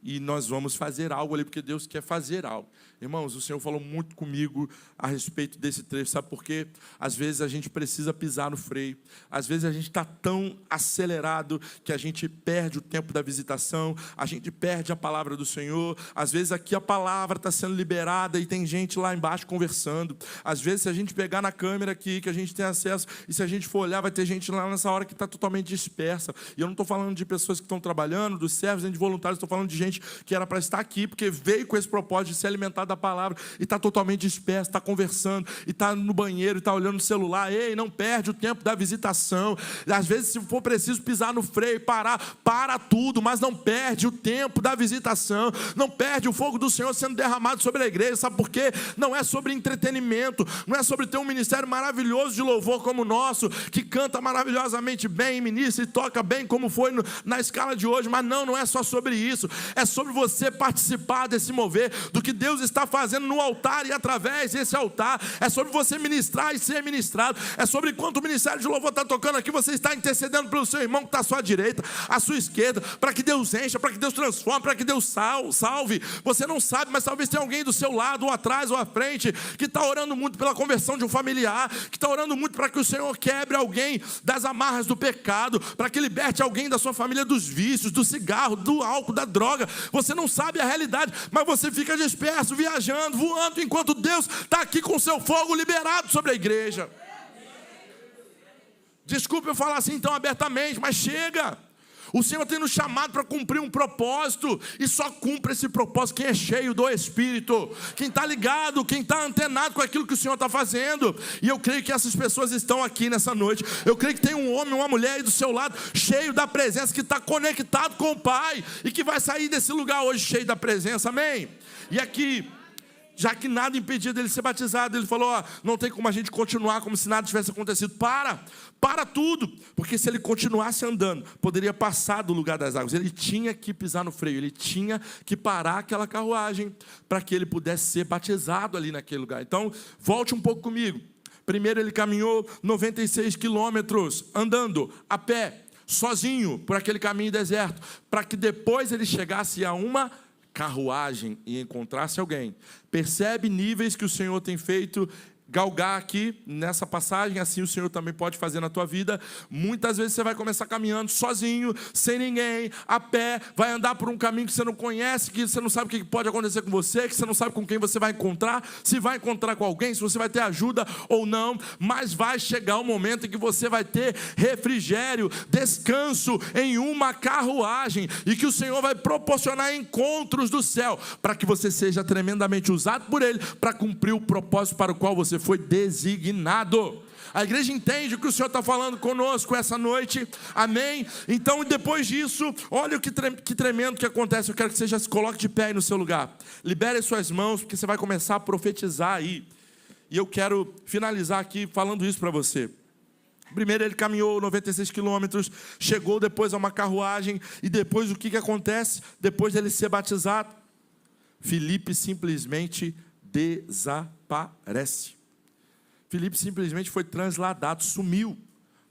E nós vamos fazer algo ali, porque Deus quer fazer algo. Irmãos, o Senhor falou muito comigo a respeito desse trecho. Sabe por quê? Às vezes a gente precisa pisar no freio. Às vezes a gente está tão acelerado que a gente perde o tempo da visitação. A gente perde a palavra do Senhor. Às vezes aqui a palavra está sendo liberada e tem gente lá embaixo conversando. Às vezes, se a gente pegar na câmera aqui, que a gente tem acesso, e se a gente for olhar, vai ter gente lá nessa hora que está totalmente dispersa. E eu não estou falando de pessoas que estão trabalhando, dos servos, nem de voluntários. Estou falando de gente que era para estar aqui, porque veio com esse propósito de se alimentar da palavra, e está totalmente disperso, está conversando, e está no banheiro, e está olhando no celular. Ei, não perde o tempo da visitação. Às vezes, se for preciso pisar no freio, para tudo, mas não perde o tempo da visitação, não perde o fogo do Senhor sendo derramado sobre a igreja. Sabe por quê? Não é sobre entretenimento, não é sobre ter um ministério maravilhoso de louvor como o nosso, que canta maravilhosamente bem, ministra e toca bem, como foi na escala de hoje, mas não é só sobre isso. É sobre você participar desse mover, do que Deus está fazendo no altar e através desse altar. É sobre você ministrar e ser ministrado. É sobre enquanto o ministério de louvor está tocando aqui, você está intercedendo pelo seu irmão que está à sua direita, à sua esquerda, para que Deus encha, para que Deus transforme, para que Deus salve. Você não sabe, mas talvez tenha alguém do seu lado, ou atrás, ou à frente, que está orando muito pela conversão de um familiar, que está orando muito para que o Senhor quebre alguém das amarras do pecado, para que liberte alguém da sua família dos vícios, do cigarro, do álcool, da droga. Você não sabe a realidade, mas você fica disperso, viajando, voando, enquanto Deus está aqui com o seu fogo liberado sobre a igreja. Desculpe eu falar assim tão abertamente, mas chega. O Senhor tem nos chamado para cumprir um propósito, e só cumpre esse propósito quem é cheio do Espírito, quem está ligado, quem está antenado com aquilo que o Senhor está fazendo. E eu creio que essas pessoas estão aqui nessa noite. Eu creio que tem um homem, uma mulher aí do seu lado, cheio da presença, que está conectado com o Pai, e que vai sair desse lugar hoje cheio da presença, amém? E aqui, Já que nada impedia dele ser batizado, ele falou, não tem como a gente continuar como se nada tivesse acontecido. Para tudo. Porque se ele continuasse andando, poderia passar do lugar das águas. Ele tinha que pisar no freio, ele tinha que parar aquela carruagem para que ele pudesse ser batizado ali naquele lugar. Então, volte um pouco comigo. Primeiro ele caminhou 96 quilômetros, andando a pé, sozinho, por aquele caminho deserto, para que depois ele chegasse a uma carruagem e encontrasse alguém. Percebe níveis que o Senhor tem feito galgar aqui nessa passagem? Assim o Senhor também pode fazer na tua vida. Muitas vezes você vai começar caminhando sozinho, sem ninguém, a pé, vai andar por um caminho que você não conhece, que você não sabe o que pode acontecer com você, que você não sabe com quem você vai encontrar, se vai encontrar com alguém, se você vai ter ajuda ou não, mas vai chegar um momento em que você vai ter refrigério, descanso em uma carruagem, e que o Senhor vai proporcionar encontros do céu, para que você seja tremendamente usado por Ele, para cumprir o propósito para o qual você foi designado. A igreja entende o que o Senhor está falando conosco essa noite, amém? Então, depois disso, olha que tremendo que acontece. Eu quero que você já se coloque de pé aí no seu lugar, libere as suas mãos, porque você vai começar a profetizar aí, e eu quero finalizar aqui falando isso para você. Primeiro ele caminhou 96 quilômetros, chegou depois a uma carruagem, e depois o que acontece? Depois dele ser batizado, Filipe simplesmente desaparece. Filipe simplesmente foi transladado, sumiu.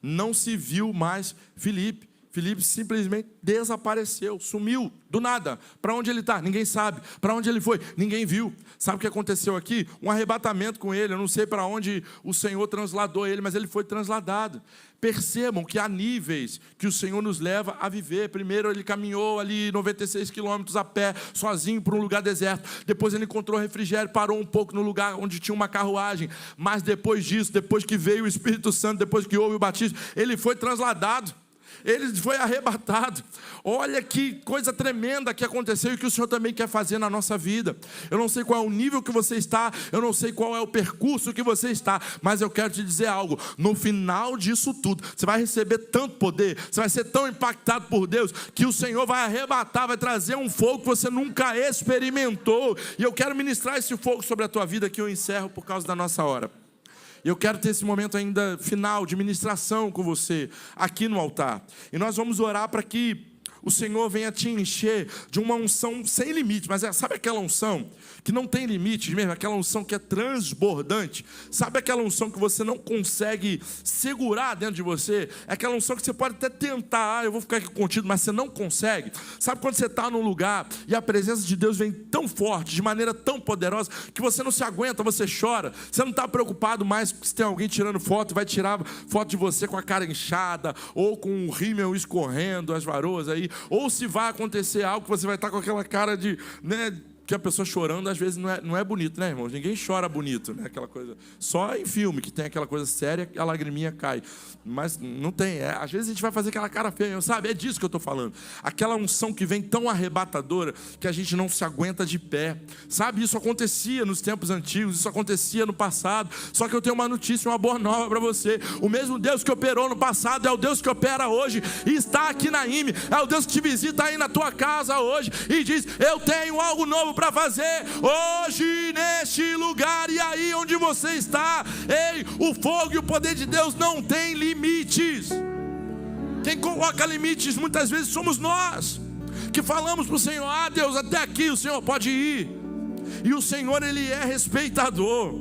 Não se viu mais Filipe. Filipe simplesmente desapareceu, sumiu, do nada. Para onde ele está? Ninguém sabe. Para onde ele foi? Ninguém viu. Sabe o que aconteceu aqui? Um arrebatamento com ele. Eu não sei para onde o Senhor transladou ele, mas ele foi transladado. Percebam que há níveis que o Senhor nos leva a viver. Primeiro ele caminhou ali 96 quilômetros a pé, sozinho para um lugar deserto. Depois ele encontrou refrigério, parou um pouco no lugar onde tinha uma carruagem. Mas depois disso, depois que veio o Espírito Santo, depois que houve o batismo, ele foi transladado. Ele foi arrebatado. Olha que coisa tremenda que aconteceu e que o Senhor também quer fazer na nossa vida. Eu não sei qual é o nível que você está, eu não sei qual é o percurso que você está, mas eu quero te dizer algo. No final disso tudo, você vai receber tanto poder, você vai ser tão impactado por Deus, que o Senhor vai arrebatar, vai trazer um fogo que você nunca experimentou. E eu quero ministrar esse fogo sobre a tua vida, que eu encerro por causa da nossa hora. Eu quero ter esse momento ainda final de ministração com você aqui no altar. E nós vamos orar para que o Senhor venha te encher de uma unção sem limite. Mas sabe aquela unção que não tem limites mesmo? Aquela unção que é transbordante. Sabe aquela unção que você não consegue segurar dentro de você? É aquela unção que você pode até tentar, eu vou ficar aqui contido, mas você não consegue. Sabe quando você está num lugar e a presença de Deus vem tão forte, de maneira tão poderosa, que você não se aguenta, você chora. Você não está preocupado mais se tem alguém tirando foto, vai tirar foto de você com a cara inchada, ou com o rímel escorrendo, as varoas aí, ou se vai acontecer algo que você vai estar com aquela cara de, que a pessoa chorando às vezes não é bonito, né, irmãos? Ninguém chora bonito, né? Aquela coisa, só em filme que tem aquela coisa séria, a lagriminha cai, mas não tem, às vezes a gente vai fazer aquela cara feia, sabe? É disso que eu estou falando, aquela unção que vem tão arrebatadora que a gente não se aguenta de pé, sabe? Isso acontecia nos tempos antigos, isso acontecia no passado, só que eu tenho uma notícia, uma boa nova para você. O mesmo Deus que operou no passado é o Deus que opera hoje e está aqui na IME, é o Deus que te visita aí na tua casa hoje e diz: eu tenho algo novo para fazer hoje neste lugar. E aí onde você está, ei, o fogo e o poder de Deus não tem limites. Quem coloca limites muitas vezes somos nós, que falamos para o Senhor: Deus, até aqui o Senhor pode ir. E o Senhor, Ele é respeitador,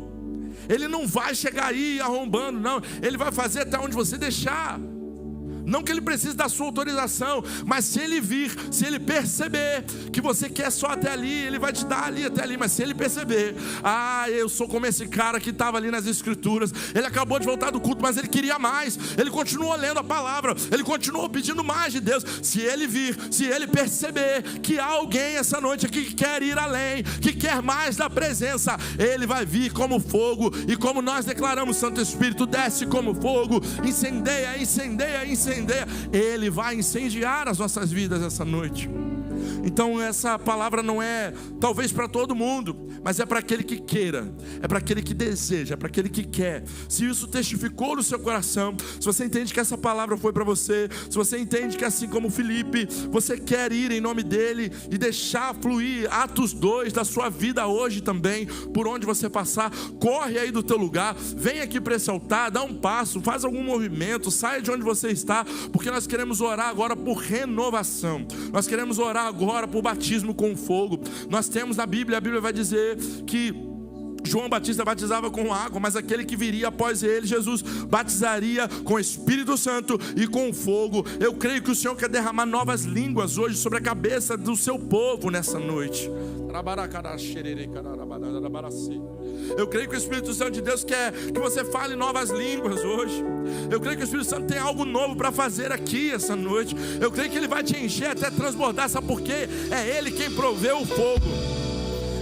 Ele não vai chegar aí arrombando, não. Ele vai fazer até onde você deixar. Não que Ele precise da sua autorização, mas se Ele vir, se Ele perceber que você quer só até ali, Ele vai te dar ali até ali. Mas se Ele perceber: eu sou como esse cara que estava ali nas Escrituras, ele acabou de voltar do culto, mas ele queria mais, ele continuou lendo a palavra, ele continuou pedindo mais de Deus. Se Ele vir, se Ele perceber que há alguém essa noite aqui que quer ir além, que quer mais da presença, Ele vai vir como fogo. E como nós declaramos, Santo Espírito, desce como fogo, incendeia, incendeia, incendeia. Ele vai incendiar as nossas vidas essa noite. Então essa palavra não é talvez para todo mundo, mas é para aquele que queira, é para aquele que deseja, é para aquele que quer. Se isso testificou no seu coração, se você entende que essa palavra foi para você, se você entende que assim como Filipe, você quer ir em nome dele e deixar fluir Atos 2 da sua vida hoje também, por onde você passar, corre aí do teu lugar, vem aqui para esse altar, dá um passo, faz algum movimento, saia de onde você está, porque nós queremos orar agora por renovação, nós queremos orar agora por batismo com fogo. Nós temos na Bíblia, a Bíblia vai dizer que João Batista batizava com água, mas aquele que viria após ele, Jesus, batizaria com Espírito Santo e com fogo. Eu creio que o Senhor quer derramar novas línguas hoje sobre a cabeça do seu povo nessa noite. Eu creio que o Espírito Santo de Deus quer que você fale novas línguas hoje. Eu creio que o Espírito Santo tem algo novo para fazer aqui essa noite. Eu creio que Ele vai te encher até transbordar. Sabe por quê? É Ele quem proveu o fogo.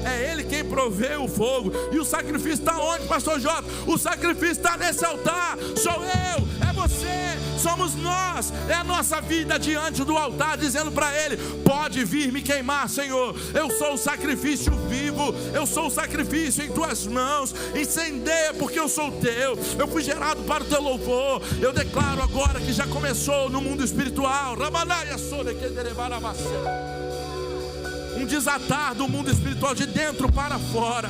É Ele quem provê o fogo. E o sacrifício está onde, pastor Jota? O sacrifício está nesse altar. Sou eu, é você, somos nós. É a nossa vida diante do altar, dizendo para Ele: pode vir me queimar, Senhor. Eu sou o sacrifício vivo, eu sou o sacrifício em tuas mãos. Incendeia porque eu sou teu. Eu fui gerado para o teu louvor. Eu declaro agora que já começou no mundo espiritual um desatar do mundo espiritual de dentro para fora.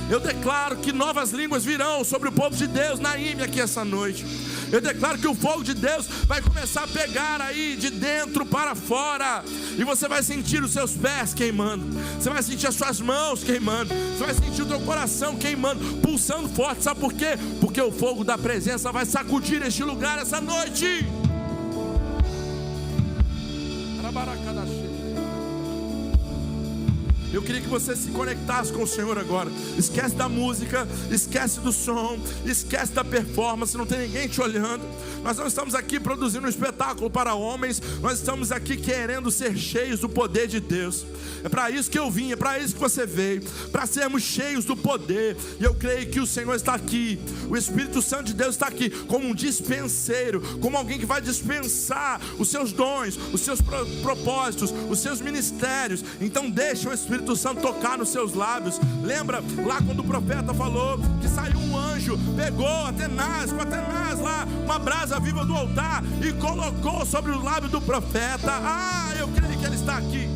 Eu declaro que novas línguas virão sobre o povo de Deus na Ímia aqui essa noite. Eu declaro que o fogo de Deus vai começar a pegar aí de dentro para fora. E você vai sentir os seus pés queimando. Você vai sentir as suas mãos queimando. Você vai sentir o teu coração queimando, pulsando forte. Sabe por quê? Porque o fogo da presença vai sacudir este lugar essa noite. Eu queria que você se conectasse com o Senhor agora. Esquece da música, esquece do som, esquece da performance, não tem ninguém te olhando. Nós não estamos aqui produzindo um espetáculo para homens. Nós estamos aqui querendo ser cheios do poder de Deus. É para isso que eu vim, é para isso que você veio, para sermos cheios do poder. E eu creio que o Senhor está aqui, o Espírito Santo de Deus está aqui como um dispenseiro, como alguém que vai dispensar os seus dons, os seus propósitos, os seus ministérios. Então deixa o Espírito Santo tocar nos seus lábios. Lembra lá quando o profeta falou que saiu um anjo, pegou com Atenas lá, uma brasa viva do altar e colocou sobre o lábio do profeta. Eu creio que ele está aqui.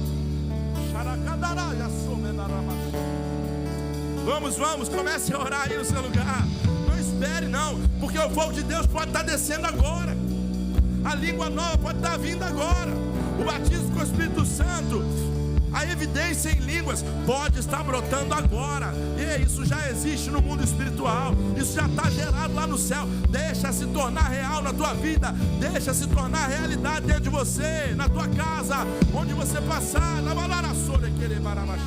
Vamos, comece a orar aí no seu lugar. Não espere não, porque o fogo de Deus pode estar descendo agora. A língua nova pode estar vindo agora. O batismo com o Espírito Santo, a evidência em línguas pode estar brotando agora. E isso já existe no mundo espiritual. Isso já está gerado lá no céu. Deixa se tornar real na tua vida. Deixa se tornar realidade dentro de você, na tua casa, onde você passar. Na balaraçora querer baramachi.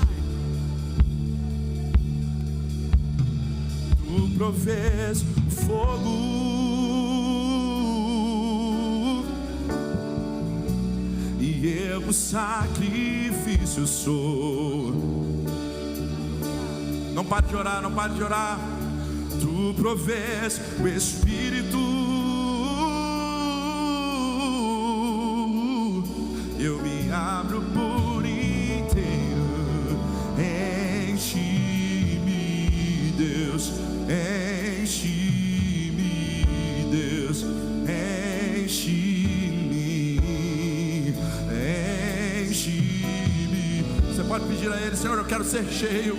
Tu provês fogo e eu o sacrifício sou. Não pare de orar, não pare de orar. Tu provês o Espírito, eu me abro por inteiro. Enche-me, Deus, enche-me, Deus, enche-me. Você pode pedir a Ele: Senhor, eu quero ser cheio.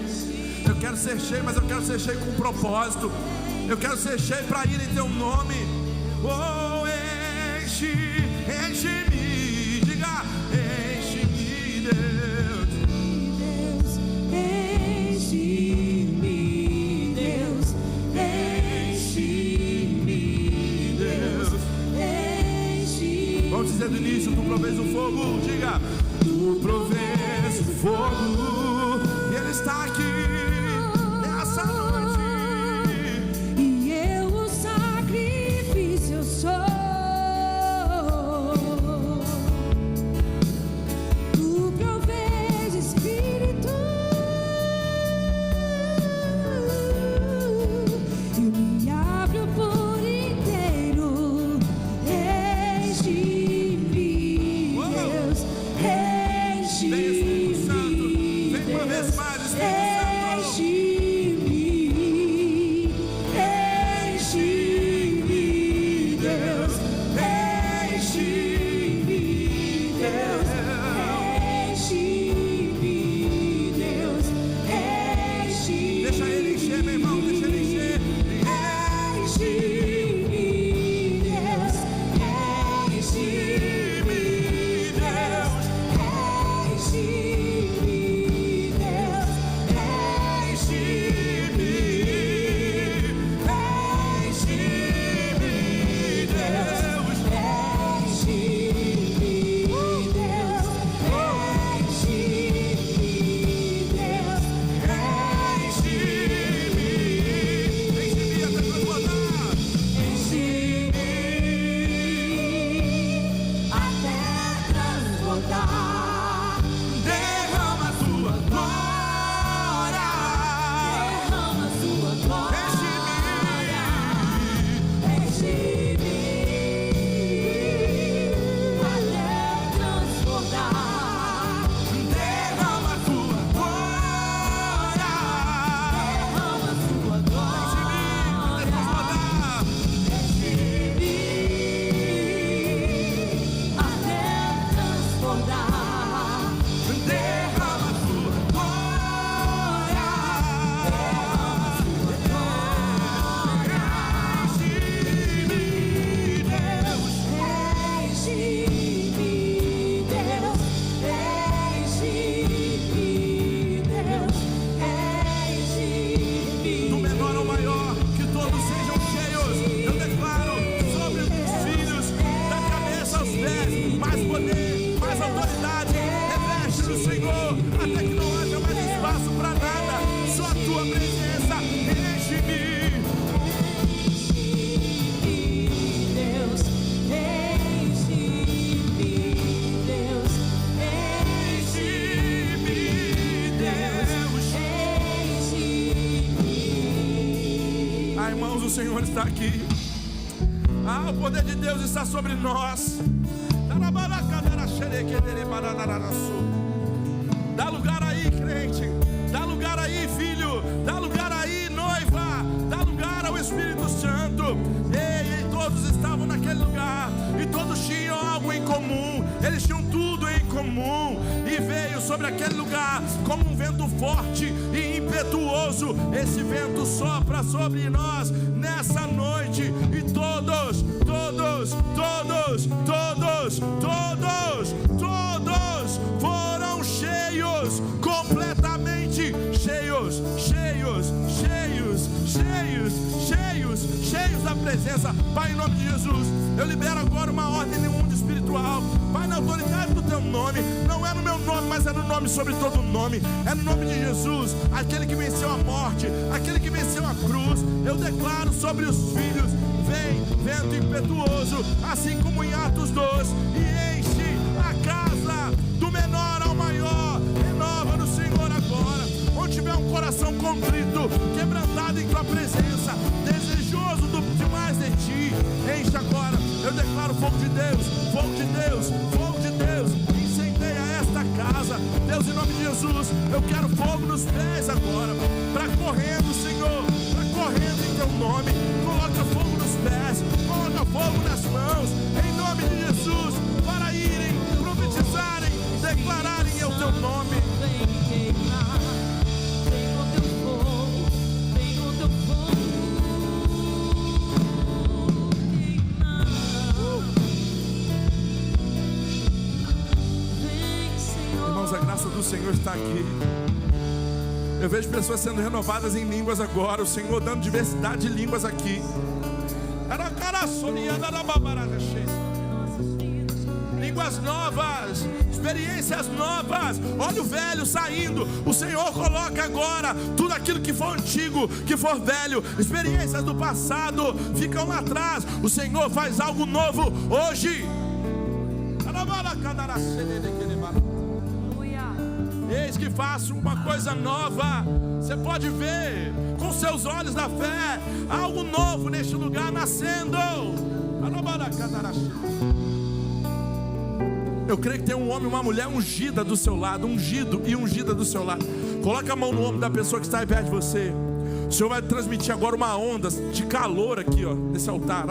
Eu quero ser cheio, mas eu quero ser cheio com um propósito. Eu quero ser cheio para ir em Teu nome. Oh, enche-me. Diga: enche-me, Deus. Enche-me, Deus. Enche-me, Deus. Enche-me. Vamos dizer do início: tu provês o fogo. Diga: tu provês o fogo. E Ele está aqui nessa noite. E eu o sacrifício sou. Tu provês Espírito, eu me abro por inteiro. Enche-me, Deus, enche-me. ele encher, meu irmão, deixa ele encher. Enche-me, Deus, enche-me, Deus, enche-me, Deus, enche-me, enche-me, Deus, enche-me, Deus, irmãos, o Senhor está aqui. O poder de Deus está sobre nós. Dá lugar aí, crente. Dá lugar aí, filho. Dá lugar aí, noiva. Dá lugar ao Espírito Santo. Ei, todos estavam naquele lugar e todos tinham algo em comum. Eles tinham tudo em comum. E veio sobre aquele lugar como um vento forte e impetuoso. Esse vento sopra sobre nós nessa noite. E todos foram cheios, completamente cheios da presença. Pai, em nome de Jesus, eu libero agora uma ordem no mundo espiritual. Pai, na autoridade do teu nome, não é no meu nome, mas é no nome sobre todo nome. É no nome de Jesus, aquele que venceu a morte, aquele que venceu a cruz. Eu declaro sobre os filhos: vem, vento impetuoso, assim como em Atos 2, e enche a casa do menor ao maior. Renova no Senhor agora. Onde tiver um coração contrito, quebrantado em tua presença, desejoso de mais de ti, enche agora. Eu declaro fogo de Deus, fogo de Deus, fogo de Deus. Incendeia esta casa, Deus, em nome de Jesus. Eu quero fogo nos pés agora, para correndo, Senhor, para correndo em teu nome. Coloca fogo nos pés, coloca fogo nas mãos, em nome de Jesus, para irem, profetizarem, declararem o teu nome. Vem queimar, vem com teu fogo, vem com teu fogo. Vem, Senhor. Irmãos, a graça do Senhor está aqui. Eu vejo pessoas sendo renovadas em línguas agora. O Senhor dando diversidade de línguas aqui. Línguas novas, experiências novas. Olha o velho saindo. O Senhor coloca agora tudo aquilo que for antigo, que for velho, experiências do passado ficam lá atrás. O Senhor faz algo novo hoje. Eis que faço uma coisa nova. Você pode ver com seus olhos da fé algo novo neste lugar nascendo. Eu creio que tem um homem e uma mulher ungida do seu lado, ungido e ungida do seu lado. Coloca a mão no ombro da pessoa que está aí perto de você. O Senhor vai transmitir agora uma onda de calor aqui, ó, nesse altar.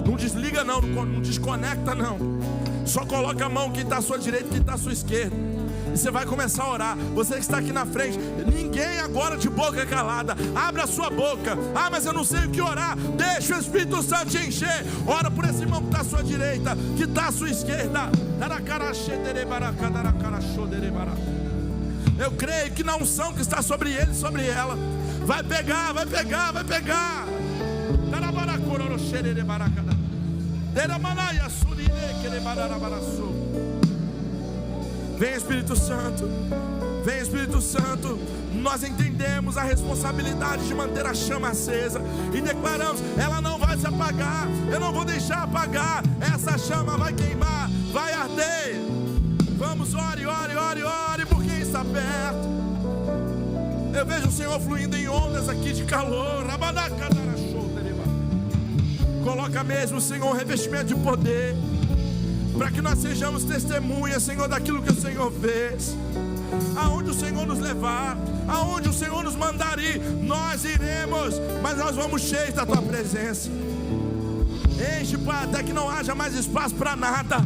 Não desliga não, não desconecta não. Só coloca a mão quem está à sua direita e quem está à sua esquerda. e você vai começar a orar. Você que está aqui na frente, ninguém agora de boca calada, abra a sua boca. Ah, mas eu não sei o que orar. Deixa o Espírito Santo te encher. Ora por esse irmão que está à sua direita, que está à sua esquerda. Eu creio que na unção que está sobre ele, sobre ela, vai pegar, vai pegar, vai pegar. Vem Espírito Santo, vem Espírito Santo. Nós entendemos a responsabilidade de manter a chama acesa e declaramos: ela não vai se apagar. Eu não vou deixar apagar. Essa chama vai queimar, vai arder. Vamos, ore, ore, ore, ore por quem está perto. Eu vejo o Senhor fluindo em ondas aqui de calor. Coloca mesmo, Senhor, um revestimento de poder, para que nós sejamos testemunhas, Senhor, daquilo que o Senhor fez. Aonde o Senhor nos levar, aonde o Senhor nos mandar ir, nós iremos, mas nós vamos cheios da Tua presença. Enche, Pai, até que não haja mais espaço para nada.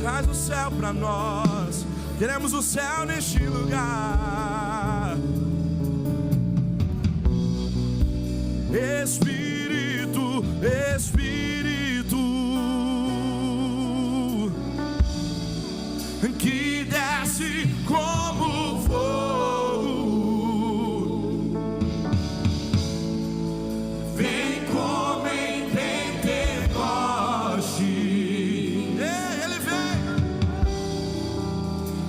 Traz o céu para nós, queremos o céu neste lugar. Espírito, Espírito, que desce como fogo, vem como em Pentecoste. Ele vem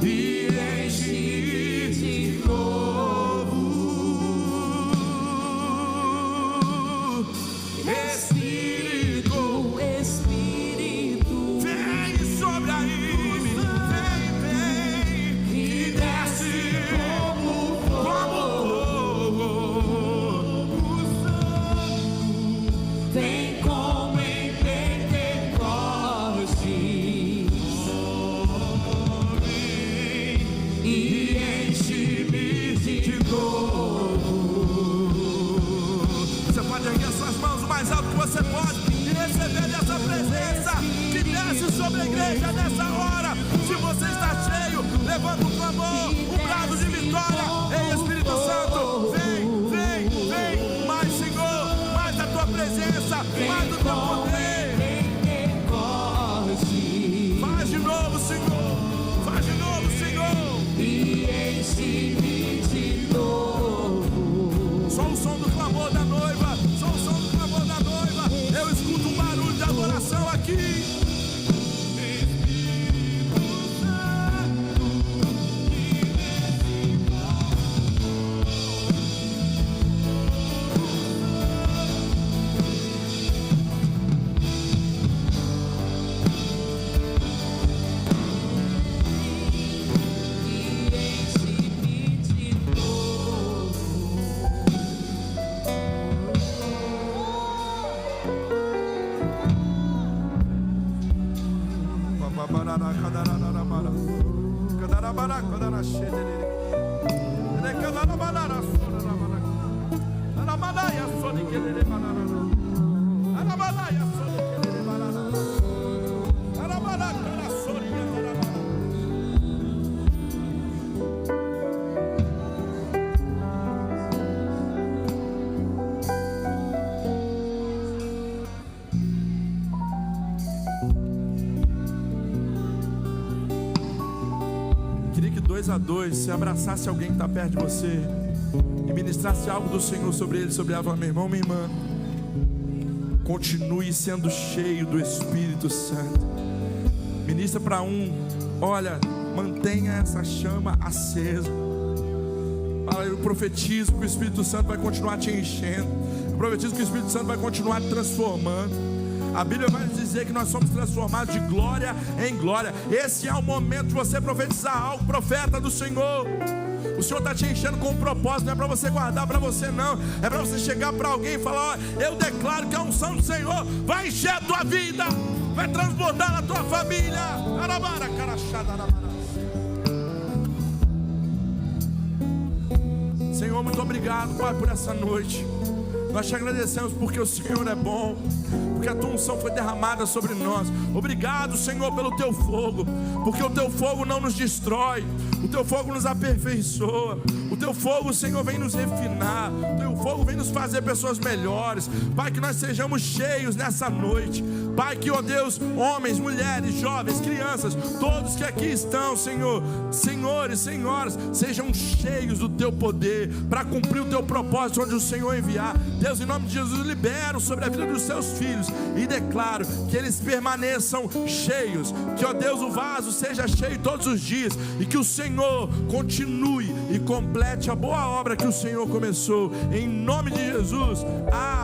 e enche de novo. Espírito, Espírito, vem sobre a ilha, vem, vem, e desce como fogo. O Santo vem como em Pentecoste, e enche-me de novo. Você pode erguer suas mãos o mais alto que você pode e receber dessa presença que desce sobre a igreja nessa hora. Se você está cheio, levanta um clamor, um brado de vitória. Ei, Espírito Santo, vem, vem, vem. Mais, Senhor, mais da Tua presença, mais do Teu poder. Faz de novo, Senhor, faz de novo, Senhor. E enche-me de novo. Só o som do clamor da noiva, só o som do clamor da noiva. Eu escuto um barulho de adoração aqui. A dois, se abraçasse alguém que está perto de você e ministrasse algo do Senhor sobre ele, sobre ela, meu irmão, minha irmã, continue sendo cheio do Espírito Santo. Ministra para um, olha, mantenha essa chama acesa. Eu profetizo que o Espírito Santo vai continuar te enchendo. Eu profetizo que o Espírito Santo vai continuar te transformando. A Bíblia vai nos dizer que nós somos transformados de glória em glória. Esse é o momento de você profetizar algo, profeta do Senhor. O Senhor está te enchendo com um propósito. Não é para você guardar para você, não. É para você chegar para alguém e falar: ó, eu declaro que a unção do Senhor vai encher a tua vida, vai transbordar na tua família. Senhor, muito obrigado, Pai, por essa noite. Nós te agradecemos porque o Senhor é bom, porque a tua unção foi derramada sobre nós. Obrigado, Senhor, pelo teu fogo, porque o teu fogo não nos destrói, o teu fogo nos aperfeiçoa, o teu fogo, Senhor, vem nos refinar, o teu fogo vem nos fazer pessoas melhores. Pai, que nós sejamos cheios nessa noite. Pai, que, ó Deus, homens, mulheres, jovens, crianças, todos que aqui estão, Senhor, senhores, senhoras, sejam cheios do teu poder para cumprir o teu propósito onde o Senhor enviar. Deus, em nome de Jesus, libero sobre a vida dos seus filhos e declaro que eles permaneçam cheios, que, ó Deus, o vaso seja cheio todos os dias e que o Senhor continue e complete a boa obra que o Senhor começou, em nome de Jesus,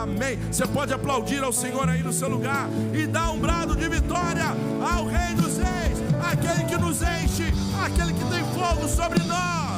amém. Você pode aplaudir ao Senhor aí no seu lugar e dar um brado de vitória ao Rei dos Reis, aquele que nos enche, aquele que tem fogo sobre nós.